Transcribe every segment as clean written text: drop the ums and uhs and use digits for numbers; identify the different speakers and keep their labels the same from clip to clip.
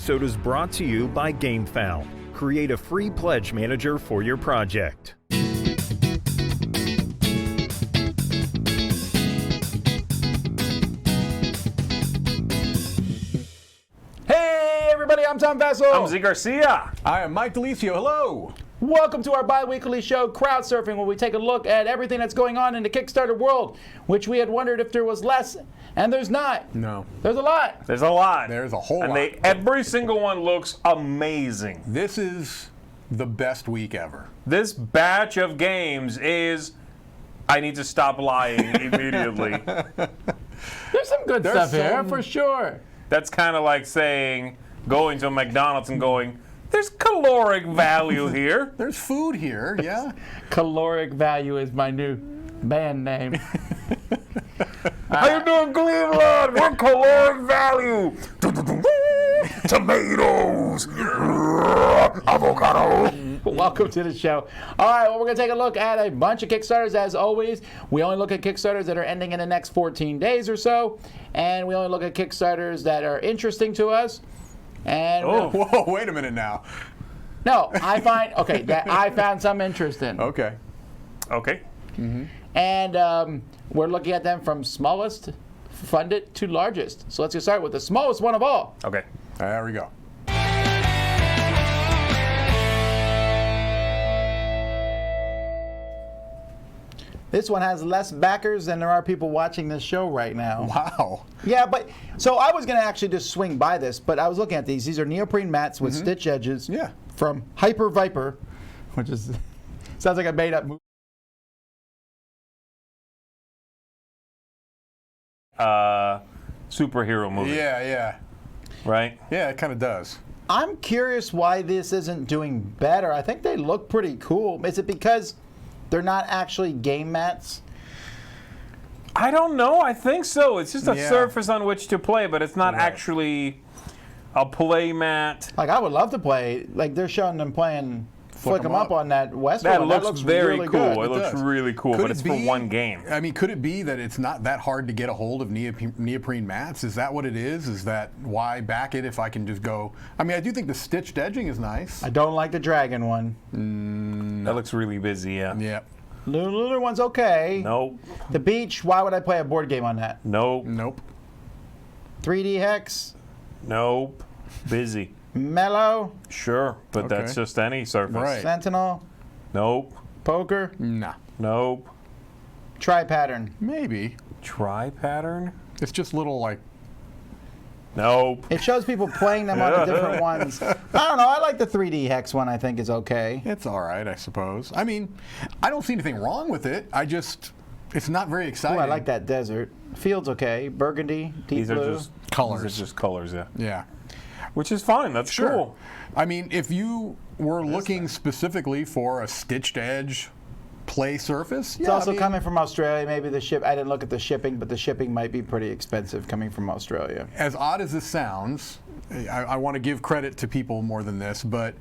Speaker 1: episode is brought to you by GameFound. Create a free pledge manager for your project.
Speaker 2: Hey everybody, I'm Tom Vessel.
Speaker 3: I'm Z Garcia.
Speaker 4: I am Mike Delisio. Hello.
Speaker 2: Welcome to our bi-weekly show, Crowdsurfing, where we take a look at everything that's going on in the Kickstarter world, which we had wondered if there was less, and there's not.
Speaker 4: No.
Speaker 2: There's a lot.
Speaker 3: There's a lot.
Speaker 4: There's a whole lot.
Speaker 3: And every single one looks amazing.
Speaker 4: This is the best week ever.
Speaker 3: This batch of games is... I need to stop lying immediately.
Speaker 2: There's some good stuff here, for sure.
Speaker 3: That's kind of like saying, going to a McDonald's and going, there's caloric value here.
Speaker 4: There's food here, yeah.
Speaker 2: Caloric Value is my new band name.
Speaker 3: How you doing, Cleveland? We're caloric value. Tomatoes. Avocado.
Speaker 2: Welcome to the show. All right, well, we're going to take a look at a bunch of Kickstarters. As always, we only look at Kickstarters that are ending in the next 14 days or so, and we only look at Kickstarters that are interesting to us. And
Speaker 4: Whoa, wait a minute now.
Speaker 2: no, I found some interest in.
Speaker 4: Okay.
Speaker 3: Okay.
Speaker 2: Mm-hmm. And we're looking at them from smallest funded to largest. So let's get started with the smallest one of all.
Speaker 3: Okay.
Speaker 4: There we go.
Speaker 2: This one has less backers than there are people watching this show right now.
Speaker 4: Wow.
Speaker 2: Yeah, but so I was going to actually just swing by this, but I was looking at these. These are neoprene mats with stitch edges.
Speaker 4: Yeah.
Speaker 2: From Hyper Viper, which is sounds like a made up movie.
Speaker 3: Superhero movie.
Speaker 4: Yeah.
Speaker 3: Right?
Speaker 4: Yeah, it kind of does.
Speaker 2: I'm curious why this isn't doing better. I think they look pretty cool. Is it because they're not actually game mats?
Speaker 3: I don't know. I think so. It's just a
Speaker 4: Yeah.
Speaker 3: surface on which to play, but it's not
Speaker 4: Right.
Speaker 3: actually a play mat.
Speaker 2: Like, I would love to play. Like, they're showing them playing Flick 'em up on that Western
Speaker 3: That
Speaker 2: one.
Speaker 3: looks very
Speaker 2: really
Speaker 3: cool.
Speaker 2: good.
Speaker 3: It looks
Speaker 4: does.
Speaker 3: really cool,
Speaker 4: Could
Speaker 3: but
Speaker 4: it
Speaker 3: it's for
Speaker 4: be-
Speaker 3: one game.
Speaker 4: I mean, could it be that it's not that hard to get a hold of neoprene mats? Is that what it is? Is that why back it if I can just go? I mean, I do think the stitched edging is nice.
Speaker 2: I don't like the dragon one.
Speaker 3: That looks really busy, yeah.
Speaker 4: Yeah.
Speaker 2: Lunar one's okay.
Speaker 3: Nope.
Speaker 2: The beach, why would I play a board game on that?
Speaker 3: Nope.
Speaker 4: Nope.
Speaker 2: 3D Hex,
Speaker 3: Nope. Busy.
Speaker 2: Mellow,
Speaker 3: Sure, but
Speaker 4: Okay.
Speaker 3: that's just any surface.
Speaker 4: Right.
Speaker 2: Sentinel,
Speaker 3: Nope.
Speaker 2: Poker,
Speaker 4: Nah.
Speaker 3: Nope.
Speaker 2: Tri-Pattern.
Speaker 4: Maybe.
Speaker 3: Tri-pattern?
Speaker 4: It's just little like.
Speaker 3: Nope.
Speaker 2: It shows people playing them on the different ones. I don't know. I like the 3D Hex one. I think is okay.
Speaker 4: It's all right, I suppose. I mean, I don't see anything wrong with it. It's not very exciting.
Speaker 2: Oh, I like that desert. Field's okay. Burgundy, deep
Speaker 3: These
Speaker 2: blue.
Speaker 3: are just
Speaker 4: Colors.
Speaker 3: These are just colors, yeah.
Speaker 4: Yeah.
Speaker 3: Which is fine. That's
Speaker 4: Sure.
Speaker 3: cool.
Speaker 4: I mean, if you were looking specifically for a stitched edge play surface,
Speaker 2: It's also coming from Australia. Maybe the ship. I didn't look at the shipping, but the shipping might be pretty expensive coming from Australia.
Speaker 4: As odd as this sounds, I want to give credit to people more than this, but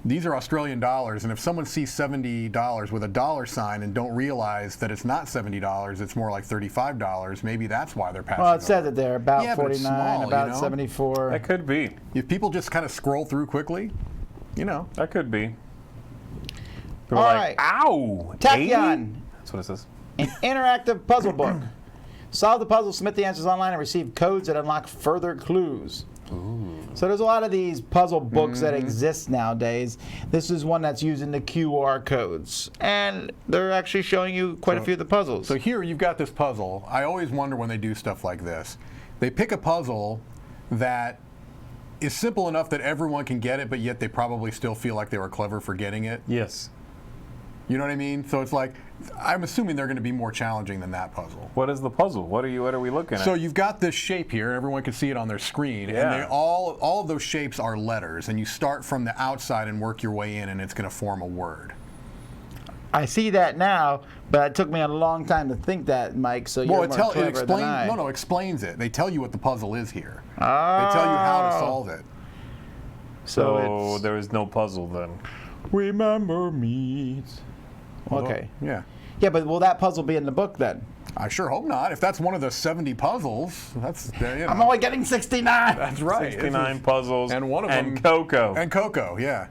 Speaker 4: these are Australian dollars, and if someone sees $70 with a dollar sign and don't realize that it's not $70, it's more like $35, maybe that's why they're passing
Speaker 2: Well, it
Speaker 4: over.
Speaker 2: says it there. About
Speaker 4: Yeah, but it's
Speaker 2: 49,
Speaker 4: small,
Speaker 2: about
Speaker 4: you know?
Speaker 2: 74.
Speaker 3: That could be.
Speaker 4: If people just kind of scroll through quickly, you know.
Speaker 3: That could be. People
Speaker 2: All
Speaker 3: are
Speaker 2: right.
Speaker 3: like, ow!
Speaker 2: Tachyon.
Speaker 3: 80? That's what it says.
Speaker 2: An interactive puzzle book. Solve the puzzle, submit the answers online, and receive codes that unlock further clues. Ooh. So there's a lot of these puzzle books that exist nowadays. This is one that's using the QR codes. And they're actually showing you quite a few of the puzzles.
Speaker 4: So here you've got this puzzle. I always wonder when they do stuff like this. They pick a puzzle that is simple enough that everyone can get it, but yet they probably still feel like they were clever for getting it.
Speaker 3: Yes.
Speaker 4: You know what I mean? So it's like, I'm assuming they're going to be more challenging than that puzzle.
Speaker 3: What is the puzzle? What are we looking at?
Speaker 4: So you've got this shape here, and everyone can see it on their screen.
Speaker 3: Yeah.
Speaker 4: And all of those shapes are letters, and you start from the outside and work your way in, and it's going to form a word.
Speaker 2: I see that now, but it took me a long time to think that, Mike, so you're more clever than I.
Speaker 4: Explains it. They tell you what the puzzle is here.
Speaker 2: Oh.
Speaker 4: They tell you how to solve it.
Speaker 3: So
Speaker 2: it's
Speaker 3: there is no puzzle then.
Speaker 2: Remember me. Okay.
Speaker 4: Yeah.
Speaker 2: Yeah, but will that puzzle be in the book then?
Speaker 4: I sure hope not. If that's one of the 70 puzzles, that's
Speaker 2: I'm only getting 69.
Speaker 4: That's right.
Speaker 3: 69 puzzles
Speaker 4: and one of them
Speaker 3: cocoa.
Speaker 4: And cocoa, yeah.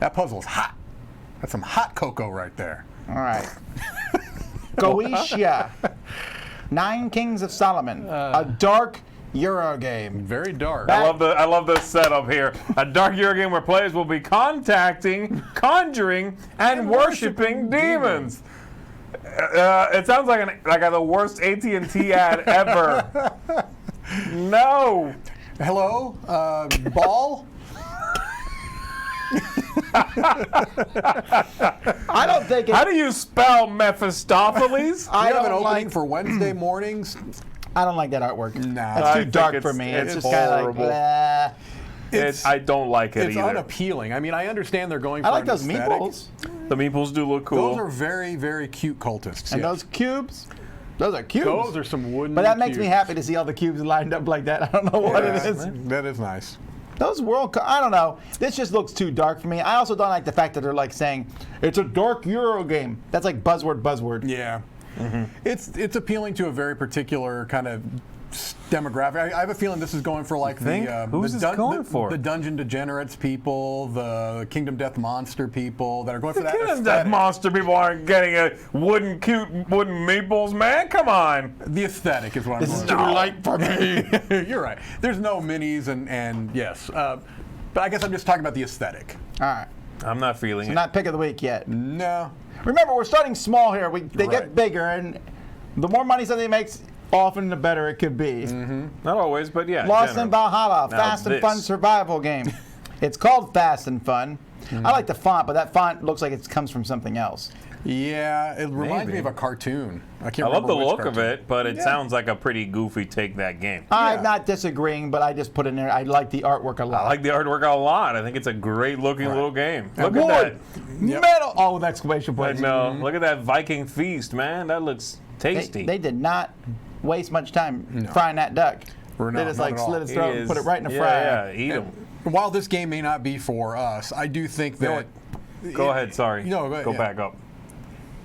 Speaker 4: That puzzle's hot. That's some hot cocoa right there.
Speaker 2: All right. Goetia. 9 Kings of Solomon. A dark Euro game.
Speaker 4: Very dark.
Speaker 3: I love the setup here. A dark Euro game where players will be contacting, conjuring, and worshiping demons. It sounds like the worst AT&T ad ever. No.
Speaker 4: Hello, ball.
Speaker 2: I don't think
Speaker 3: How do you spell Mephistopheles?
Speaker 4: I have an
Speaker 2: don't
Speaker 4: opening
Speaker 2: like-
Speaker 4: for Wednesday mornix.
Speaker 2: I don't like that artwork.
Speaker 4: Nah.
Speaker 2: That's
Speaker 3: I
Speaker 2: too
Speaker 3: think
Speaker 2: dark
Speaker 3: it's-
Speaker 2: for me.
Speaker 3: it's
Speaker 2: It's just kind of like,
Speaker 3: horrible.
Speaker 2: blah.
Speaker 3: I don't like it
Speaker 4: It's
Speaker 3: either.
Speaker 4: unappealing. I mean, I understand they're going for
Speaker 2: I like
Speaker 4: an
Speaker 2: those
Speaker 4: aesthetic.
Speaker 2: meeples.
Speaker 3: The meeples do look cool.
Speaker 4: Those are very, very cute cultists.
Speaker 2: And
Speaker 4: yes.
Speaker 2: those cubes. Those are cubes.
Speaker 4: Those are some wooden
Speaker 2: But that makes me
Speaker 4: cubes.
Speaker 2: happy to see all the cubes lined up like that. I don't know what it is.
Speaker 4: That is nice.
Speaker 2: Those I don't know. This just looks too dark for me. I also don't like the fact that they're like saying it's a dark Euro game. That's like buzzword.
Speaker 4: Yeah. It's appealing to a very particular kind of demographic. I have a feeling this is going for like
Speaker 3: think? Who's this going for?
Speaker 4: The Dungeon Degenerates people, the Kingdom Death Monster people that are going for that
Speaker 3: That
Speaker 4: aesthetic.
Speaker 3: monster people aren't getting a wooden meeples, man. Come on.
Speaker 4: The aesthetic is what I'm
Speaker 2: This is
Speaker 4: going
Speaker 2: too
Speaker 4: for.
Speaker 2: light for me.
Speaker 4: You're right. There's no minis and yes. But I guess I'm just talking about the aesthetic.
Speaker 2: All right.
Speaker 3: I'm not feeling it.
Speaker 2: Not pick of the week yet.
Speaker 4: No.
Speaker 2: Remember, we're starting small here. They get
Speaker 4: Right.
Speaker 2: bigger, and the more money something makes, often the better it could be.
Speaker 3: Not always, but yeah.
Speaker 2: Lost
Speaker 3: generally.
Speaker 2: in Valhalla,
Speaker 3: Now
Speaker 2: fast and
Speaker 3: this.
Speaker 2: fun survival game. It's called Fast and Fun. I like the font, but that font looks like it comes from something else.
Speaker 4: Yeah, it reminds
Speaker 3: Maybe.
Speaker 4: me of a cartoon. I can't
Speaker 3: I love
Speaker 4: remember
Speaker 3: the
Speaker 4: which
Speaker 3: look of
Speaker 4: cartoon.
Speaker 3: it, but it
Speaker 4: Yeah.
Speaker 3: sounds like a pretty goofy take that game.
Speaker 2: I'm not disagreeing, but I just put in there. I like the artwork a lot.
Speaker 3: I like the artwork a lot. I think it's a great looking little game. Look
Speaker 2: Wood,
Speaker 3: at
Speaker 4: Yep.
Speaker 2: metal. Oh, with exclamation
Speaker 3: that.
Speaker 2: points.
Speaker 3: No, look at that Viking feast, man. That looks tasty.
Speaker 2: They did not waste much time frying that duck.
Speaker 4: Or
Speaker 2: They
Speaker 4: no,
Speaker 2: just
Speaker 4: not
Speaker 2: like
Speaker 4: at all.
Speaker 2: slit its
Speaker 3: It
Speaker 2: throat and put it
Speaker 3: is-
Speaker 2: right in the
Speaker 3: yeah,
Speaker 2: fryer.
Speaker 3: Yeah, eat them.
Speaker 4: While this game may not be for us, I do think that.
Speaker 3: Go ahead. Sorry.
Speaker 4: No, go ahead, yeah.
Speaker 3: back up.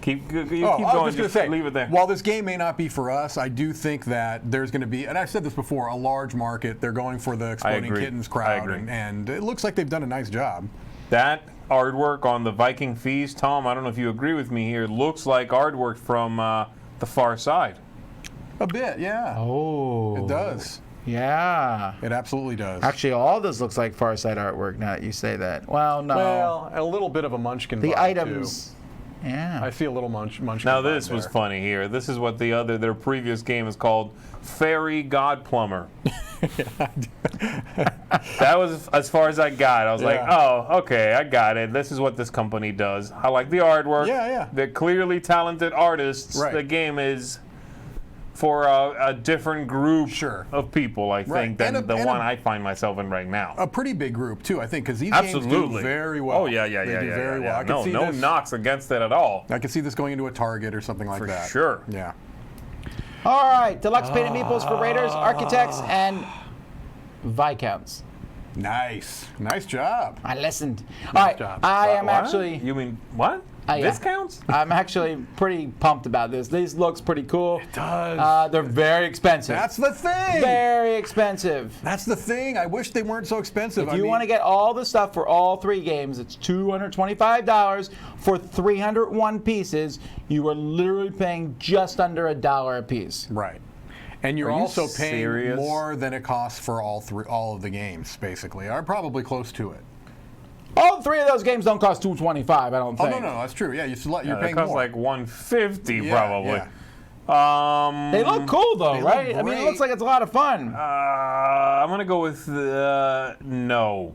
Speaker 3: Keep
Speaker 4: Oh,
Speaker 3: keep
Speaker 4: I
Speaker 3: going.
Speaker 4: was just going to
Speaker 3: Just
Speaker 4: say,
Speaker 3: leave it there.
Speaker 4: while this game may not be for us, I do think that there's going to be, and I've said this before, a large market. They're going for the Exploding
Speaker 3: agree.
Speaker 4: Kittens
Speaker 3: I
Speaker 4: crowd,
Speaker 3: agree.
Speaker 4: and it looks like they've done a nice job.
Speaker 3: That artwork on the Viking feast, Tom. I don't know if you agree with me here. Looks like artwork from the Far Side.
Speaker 4: A bit, yeah.
Speaker 2: Oh.
Speaker 4: It does.
Speaker 2: Yeah.
Speaker 4: It absolutely does.
Speaker 2: Actually, all this looks like Far Side artwork now that you say that. Well, no.
Speaker 4: Well, a little bit of a Munchkin
Speaker 2: the
Speaker 4: vibe,
Speaker 2: items.
Speaker 4: too.
Speaker 2: Yeah.
Speaker 4: I see a little Munchkin
Speaker 3: Now
Speaker 4: vibe
Speaker 3: this was
Speaker 4: there.
Speaker 3: funny here. This is what their previous game is called, Fairy God Plumber. That was as far as I got. I was like,
Speaker 4: Yeah.
Speaker 3: oh, okay, I got it. This is what this company does. I like the artwork.
Speaker 4: Yeah, yeah.
Speaker 3: They're clearly talented artists.
Speaker 4: Right.
Speaker 3: The game is for a different group
Speaker 4: Sure.
Speaker 3: of people, I
Speaker 4: Right.
Speaker 3: think, than
Speaker 4: And
Speaker 3: the
Speaker 4: a-
Speaker 3: one I find myself in right now.
Speaker 4: A pretty big group, too, I think, because these games
Speaker 3: Absolutely.
Speaker 4: do very well.
Speaker 3: Oh, yeah.
Speaker 4: They do very well.
Speaker 3: yeah.
Speaker 4: I can see
Speaker 3: No
Speaker 4: this,
Speaker 3: knocks against it at all.
Speaker 4: I can see this going into a Target or something like
Speaker 3: For
Speaker 4: that.
Speaker 3: sure.
Speaker 4: Yeah.
Speaker 2: All right. Deluxe painted meeples for Raiders, Architects, and Viscounts.
Speaker 4: Nice. Nice job.
Speaker 2: I listened. All right.
Speaker 4: job.
Speaker 2: I am
Speaker 3: What?
Speaker 2: actually.
Speaker 3: You mean what?
Speaker 2: Yeah.
Speaker 3: Discounts?
Speaker 2: I'm actually pretty pumped about this. This looks pretty cool. It
Speaker 4: does.
Speaker 2: They're very expensive.
Speaker 4: That's the thing.
Speaker 2: very expensive.
Speaker 4: That's the thing. I wish they weren't so expensive.
Speaker 2: If you want to get all the stuff for all 3 games, it's $225 for 301 pieces. You are literally paying just under $1 a piece.
Speaker 4: Right. And you're
Speaker 3: Are you
Speaker 4: also paying
Speaker 3: serious?
Speaker 4: more than it costs for all of the games, basically. Or probably close to it.
Speaker 2: All 3 of those games don't cost $225. I don't
Speaker 4: Oh,
Speaker 2: think.
Speaker 4: no, that's true. Yeah, you're
Speaker 3: It
Speaker 4: paying
Speaker 3: costs
Speaker 4: more.
Speaker 3: like $150
Speaker 4: Yeah,
Speaker 3: probably.
Speaker 4: yeah.
Speaker 2: They look cool though,
Speaker 4: They look
Speaker 2: right? I mean, it
Speaker 4: great.
Speaker 2: looks like it's a lot of fun.
Speaker 3: I'm gonna go with no.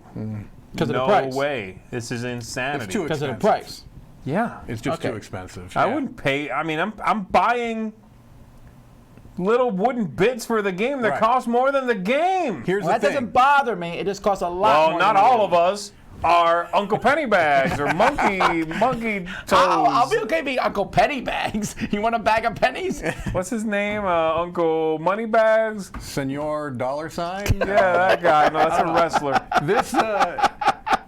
Speaker 2: 'Cause of the
Speaker 3: no
Speaker 2: price.
Speaker 3: way. This is insanity.
Speaker 4: It's too
Speaker 2: Because of the
Speaker 4: expensive.
Speaker 2: price.
Speaker 3: Yeah.
Speaker 4: It's just
Speaker 2: Okay.
Speaker 4: too expensive.
Speaker 3: I
Speaker 4: yeah.
Speaker 3: wouldn't pay. I mean, I'm buying little wooden bits for the game that
Speaker 4: Right.
Speaker 3: cost more than the game.
Speaker 4: Here's
Speaker 2: Well, that
Speaker 4: the thing.
Speaker 2: doesn't bother me. It just costs a lot
Speaker 3: Well,
Speaker 2: more.
Speaker 3: not
Speaker 2: than
Speaker 3: all
Speaker 2: the
Speaker 3: of us are Uncle Pennybags or monkey toes.
Speaker 2: I'll be okay being Uncle Pennybags. You want a bag of pennies?
Speaker 3: What's his name? Uncle Moneybags?
Speaker 4: Senor dollar sign.
Speaker 3: Yeah, that guy. No, that's a wrestler.
Speaker 4: This,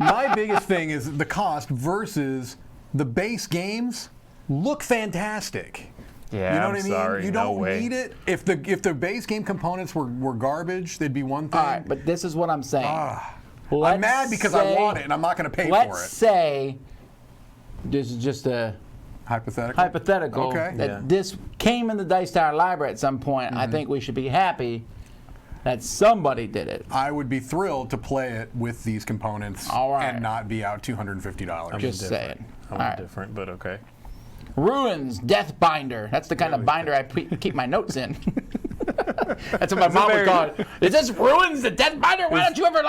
Speaker 4: my biggest thing is the cost versus the base games look fantastic.
Speaker 3: Yeah,
Speaker 4: You know what
Speaker 3: I'm
Speaker 4: I mean?
Speaker 3: sorry,
Speaker 4: You
Speaker 3: no
Speaker 4: don't
Speaker 3: way.
Speaker 4: need it. If the base game components were garbage, they'd be one thing.
Speaker 2: All right, but this is what I'm saying.
Speaker 4: I'm mad because I want it and I'm not going to pay for
Speaker 2: Let's
Speaker 4: it.
Speaker 2: say this is just a hypothetical
Speaker 4: Okay.
Speaker 2: that this came in the Dice Tower library at some point. I think we should be happy that somebody did it.
Speaker 4: I would be thrilled to play it with these components
Speaker 2: All right.
Speaker 4: and not be out $250.
Speaker 2: Just saying.
Speaker 3: I'm
Speaker 2: All right.
Speaker 3: different, but okay.
Speaker 2: Ruins Death Binder. That's the kind of binder I keep my notes in. That's what my mom would call it. Is this Ruins the Death Binder? Why don't you ever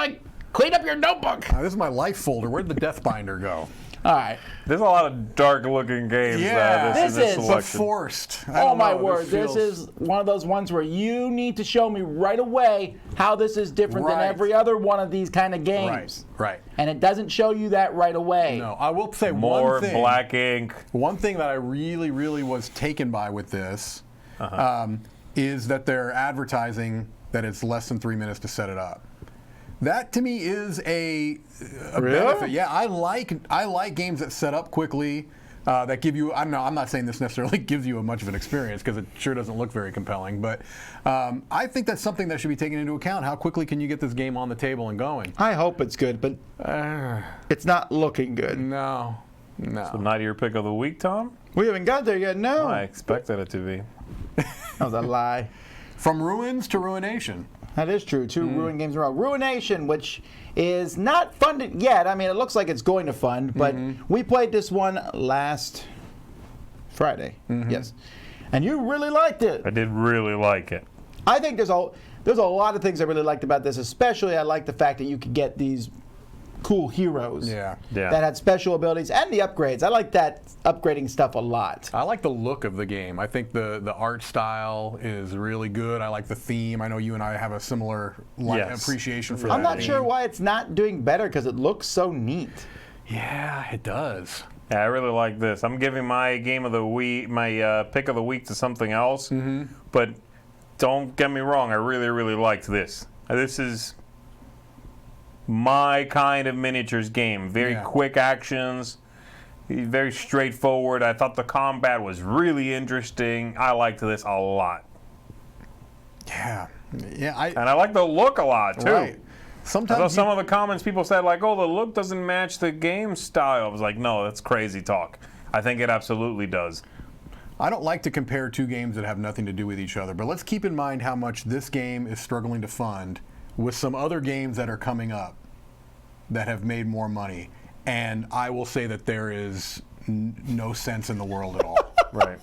Speaker 2: clean up your notebook?
Speaker 4: This is my life folder. Where'd the Death Binder go?
Speaker 2: All right.
Speaker 3: There's a lot of dark-looking games.
Speaker 4: Yeah.
Speaker 3: This
Speaker 2: This
Speaker 3: is
Speaker 2: is-
Speaker 3: a
Speaker 4: But
Speaker 3: selection.
Speaker 4: forced. I
Speaker 2: Oh
Speaker 4: don't
Speaker 2: my
Speaker 4: know,
Speaker 2: word! This
Speaker 4: feels-
Speaker 2: is one of those ones where you need to show me right away how this is different than
Speaker 4: Right.
Speaker 2: every other one of these kind of games.
Speaker 4: Right.
Speaker 2: And it doesn't show you that right away.
Speaker 4: No, I will say
Speaker 3: More
Speaker 4: one thing.
Speaker 3: black ink.
Speaker 4: One thing that I really, really was taken by with this is that they're advertising that it's less than 3 minutes to set it up. That to me is a
Speaker 2: Really?
Speaker 4: benefit. Yeah, I like games that set up quickly. That give you, I'm not saying this necessarily gives you much of an experience because it sure doesn't look very compelling, but I think that's something that should be taken into account. How quickly can you get this game on the table and going?
Speaker 2: I hope it's good, but it's not looking good.
Speaker 4: No.
Speaker 3: So not your pick of the week, Tom?
Speaker 2: We haven't got there yet. No,
Speaker 3: I expected it to be.
Speaker 2: that was a lie.
Speaker 4: From Ruins to Ruination.
Speaker 2: That is true. Two Ruin games in a row. Ruination, which is not funded yet. I mean, it looks like it's going to fund, but we played this one last Friday. Yes, and you really liked it.
Speaker 3: I did really like it.
Speaker 2: I think there's a lot of things I really liked about this. Especially, I like the fact that you could get these cool heroes
Speaker 3: Yeah.
Speaker 2: that had special abilities and the upgrades. I like that upgrading stuff a lot.
Speaker 4: I like the look of the game. I think the art style is really good. I like the theme. I know you and I have a similar
Speaker 3: Yes.
Speaker 4: appreciation for
Speaker 2: I'm
Speaker 4: that
Speaker 2: not sure
Speaker 4: game.
Speaker 2: why it's not doing better because it looks so neat.
Speaker 4: Yeah, it does.
Speaker 3: Yeah, I really like this. I'm giving my game of the week, my pick of the week to something else. But don't get me wrong, I really, really liked this. This is my kind of miniatures game. Very quick actions, very straightforward. I thought the combat was really interesting. I liked this a lot.
Speaker 4: Yeah. Yeah.
Speaker 3: And I like the look a lot, too.
Speaker 4: Right.
Speaker 3: I
Speaker 4: Sometimes
Speaker 3: saw some of the comments people said, like, oh, the look doesn't match the game style. I was like, no, that's crazy talk. I think it absolutely does.
Speaker 4: I don't like to compare two games that have nothing to do with each other, but let's keep in mind how much this game is struggling to fund with some other games that are coming up that have made more money. And I will say that there is no sense in the world at all.
Speaker 3: Right.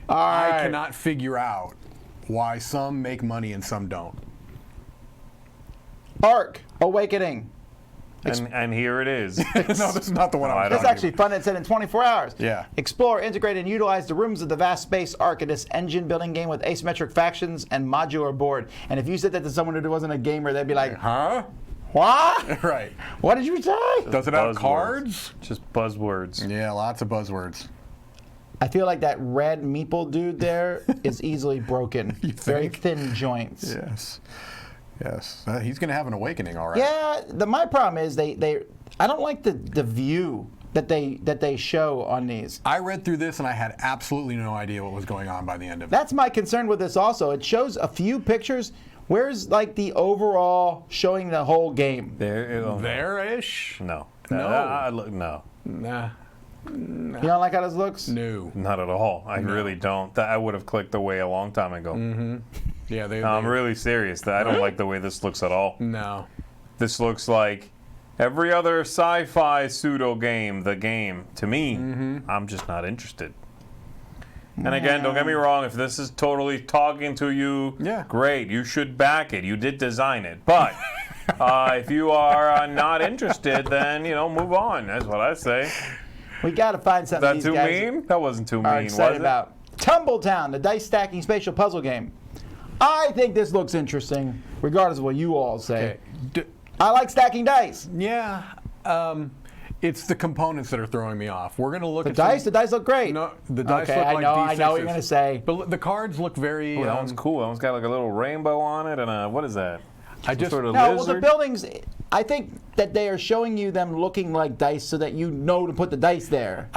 Speaker 4: I cannot figure out why some make money and some don't.
Speaker 2: Ark Awakening.
Speaker 3: And here it is.
Speaker 4: No, this is not the one
Speaker 3: I
Speaker 4: I'm
Speaker 3: don't
Speaker 2: It's actually fun. It said in 24 hours.
Speaker 4: Yeah.
Speaker 2: Explore, integrate, and utilize the rooms of the vast space Ark in this engine-building game with asymmetric factions and modular board. And if you said that to someone who wasn't a gamer, they'd be like,
Speaker 4: Huh?
Speaker 2: what?
Speaker 4: Right.
Speaker 2: What did you say?
Speaker 4: Does it have
Speaker 3: Buzzwords.
Speaker 4: cards?
Speaker 3: Just buzzwords.
Speaker 4: Yeah, lots of buzzwords.
Speaker 2: I feel like that red meeple dude there is easily broken. Very thin joints.
Speaker 4: Yes. Yes. He's going to have an awakening, all right.
Speaker 2: Yeah, my problem is I don't like the view that they show on these.
Speaker 4: I read through this and I had absolutely no idea what was going on by the end of it.
Speaker 2: That's my concern with this also. It shows a few pictures. Where's like the overall showing the whole game?
Speaker 4: There-ish?
Speaker 3: No.
Speaker 4: No.
Speaker 3: No.
Speaker 4: Nah.
Speaker 2: You don't like how this looks?
Speaker 4: No.
Speaker 3: Not at all. I really don't. I would have clicked away a long time ago.
Speaker 4: Yeah,
Speaker 3: No, I'm really serious. I don't like the way this looks at all.
Speaker 4: No.
Speaker 3: This looks like every other sci-fi pseudo game, The Game. To me, I'm just not interested. And again, don't get me wrong, if this is totally talking to you, great, you should back it. You did design it. But if you are not interested, then, move on. That's what I say.
Speaker 2: We got to find something
Speaker 3: Is
Speaker 2: these
Speaker 3: that too
Speaker 2: guys
Speaker 3: mean? That wasn't too
Speaker 2: are
Speaker 3: mean, was
Speaker 2: excited
Speaker 3: it?
Speaker 2: about. Tumbletown, the dice stacking spatial puzzle game. I think this looks interesting, regardless of what you all say. I like stacking dice.
Speaker 4: Yeah. It's the components that are throwing me off. We're going to look
Speaker 2: The
Speaker 4: at
Speaker 2: dice? The dice look great.
Speaker 4: No, the dice
Speaker 2: Okay,
Speaker 4: look
Speaker 2: I
Speaker 4: like
Speaker 2: know
Speaker 4: D6s.
Speaker 2: what you're going to say.
Speaker 4: But the cards look very...
Speaker 3: Ooh, that one's cool. That one's got like a little rainbow on it, and what is that?
Speaker 4: I just
Speaker 3: Some sort of
Speaker 2: No, well,
Speaker 3: lizard?
Speaker 2: the buildings, I think that they are showing you them looking like dice so that you know to put the dice there.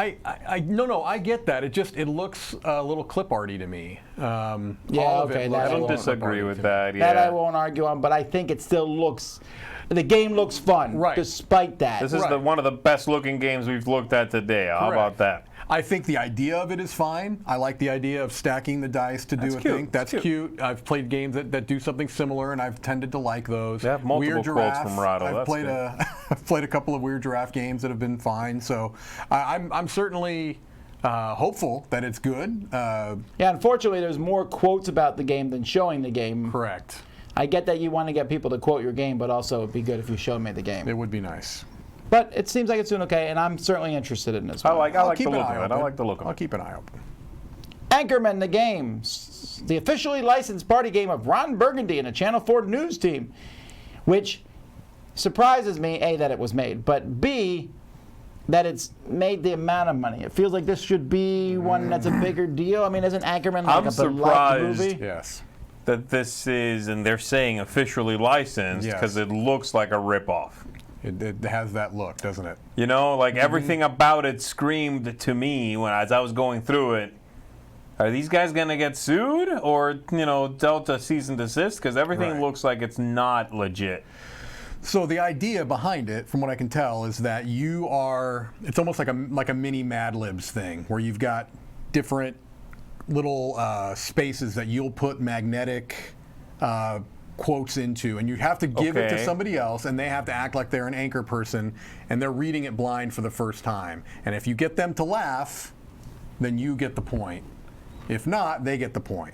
Speaker 4: No, I get that. It looks a little clip arty to me.
Speaker 2: Yeah,
Speaker 4: All of
Speaker 2: okay,
Speaker 4: it
Speaker 2: that
Speaker 3: I
Speaker 4: looks
Speaker 3: don't
Speaker 2: won't-
Speaker 3: disagree with that.
Speaker 2: That I
Speaker 3: Yeah.
Speaker 2: won't argue on, but I think it still looks. The game looks fun,
Speaker 4: Right.
Speaker 2: despite that.
Speaker 3: This is
Speaker 4: Right.
Speaker 3: one of the best looking games we've looked at today. How
Speaker 4: Correct.
Speaker 3: about that?
Speaker 4: I think the idea of it is fine. I like the idea of stacking the dice to do a
Speaker 3: cute.
Speaker 4: thing. That's cute. I've played games that do something similar, and I've tended to like those.
Speaker 3: Yeah, multiple
Speaker 4: Weird
Speaker 3: quotes
Speaker 4: Giraffe.
Speaker 3: from Rado.
Speaker 4: I've
Speaker 3: That's
Speaker 4: played
Speaker 3: good.
Speaker 4: I've played a couple of Weird Giraffe games that have been fine. So I'm certainly hopeful that it's good.
Speaker 2: Yeah, unfortunately, there's more quotes about the game than showing the game.
Speaker 4: Correct.
Speaker 2: I get that you want to get people to quote your game, but also it'd be good if you showed me the game.
Speaker 4: It would be nice.
Speaker 2: But it seems like it's doing okay, and I'm certainly interested in this
Speaker 3: I
Speaker 2: one.
Speaker 3: like
Speaker 4: I'll
Speaker 3: the
Speaker 4: keep an
Speaker 3: look
Speaker 4: eye
Speaker 3: of it.
Speaker 4: open.
Speaker 3: I like the look of
Speaker 4: I'll
Speaker 3: it.
Speaker 4: keep an eye open.
Speaker 2: Anchorman The Games, the officially licensed party game of Ron Burgundy and a Channel 4 news team, which surprises me, A, that it was made, but B, that it's made the amount of money. It feels like this should be one that's a bigger deal. I mean, isn't Anchorman like
Speaker 3: I'm
Speaker 2: a beloved
Speaker 3: surprised.
Speaker 2: movie?
Speaker 4: Yes.
Speaker 3: That this is, and they're saying officially licensed
Speaker 4: Yes.
Speaker 3: because it looks like a ripoff.
Speaker 4: It has that look, doesn't it?
Speaker 3: You know, like everything about it screamed to me as I was going through it. Are these guys gonna get sued or Delta cease and desist? Because everything
Speaker 4: Right.
Speaker 3: looks like it's not legit.
Speaker 4: So the idea behind it, from what I can tell, is that it's almost like a mini Mad Libs thing, where you've got different little spaces that you'll put magnetic quotes into, and you have to give it to
Speaker 3: Okay.
Speaker 4: somebody else, and they have to act like they're an anchor person, and they're reading it blind for the first time. And if you get them to laugh, then you get the point. If not, they get the point.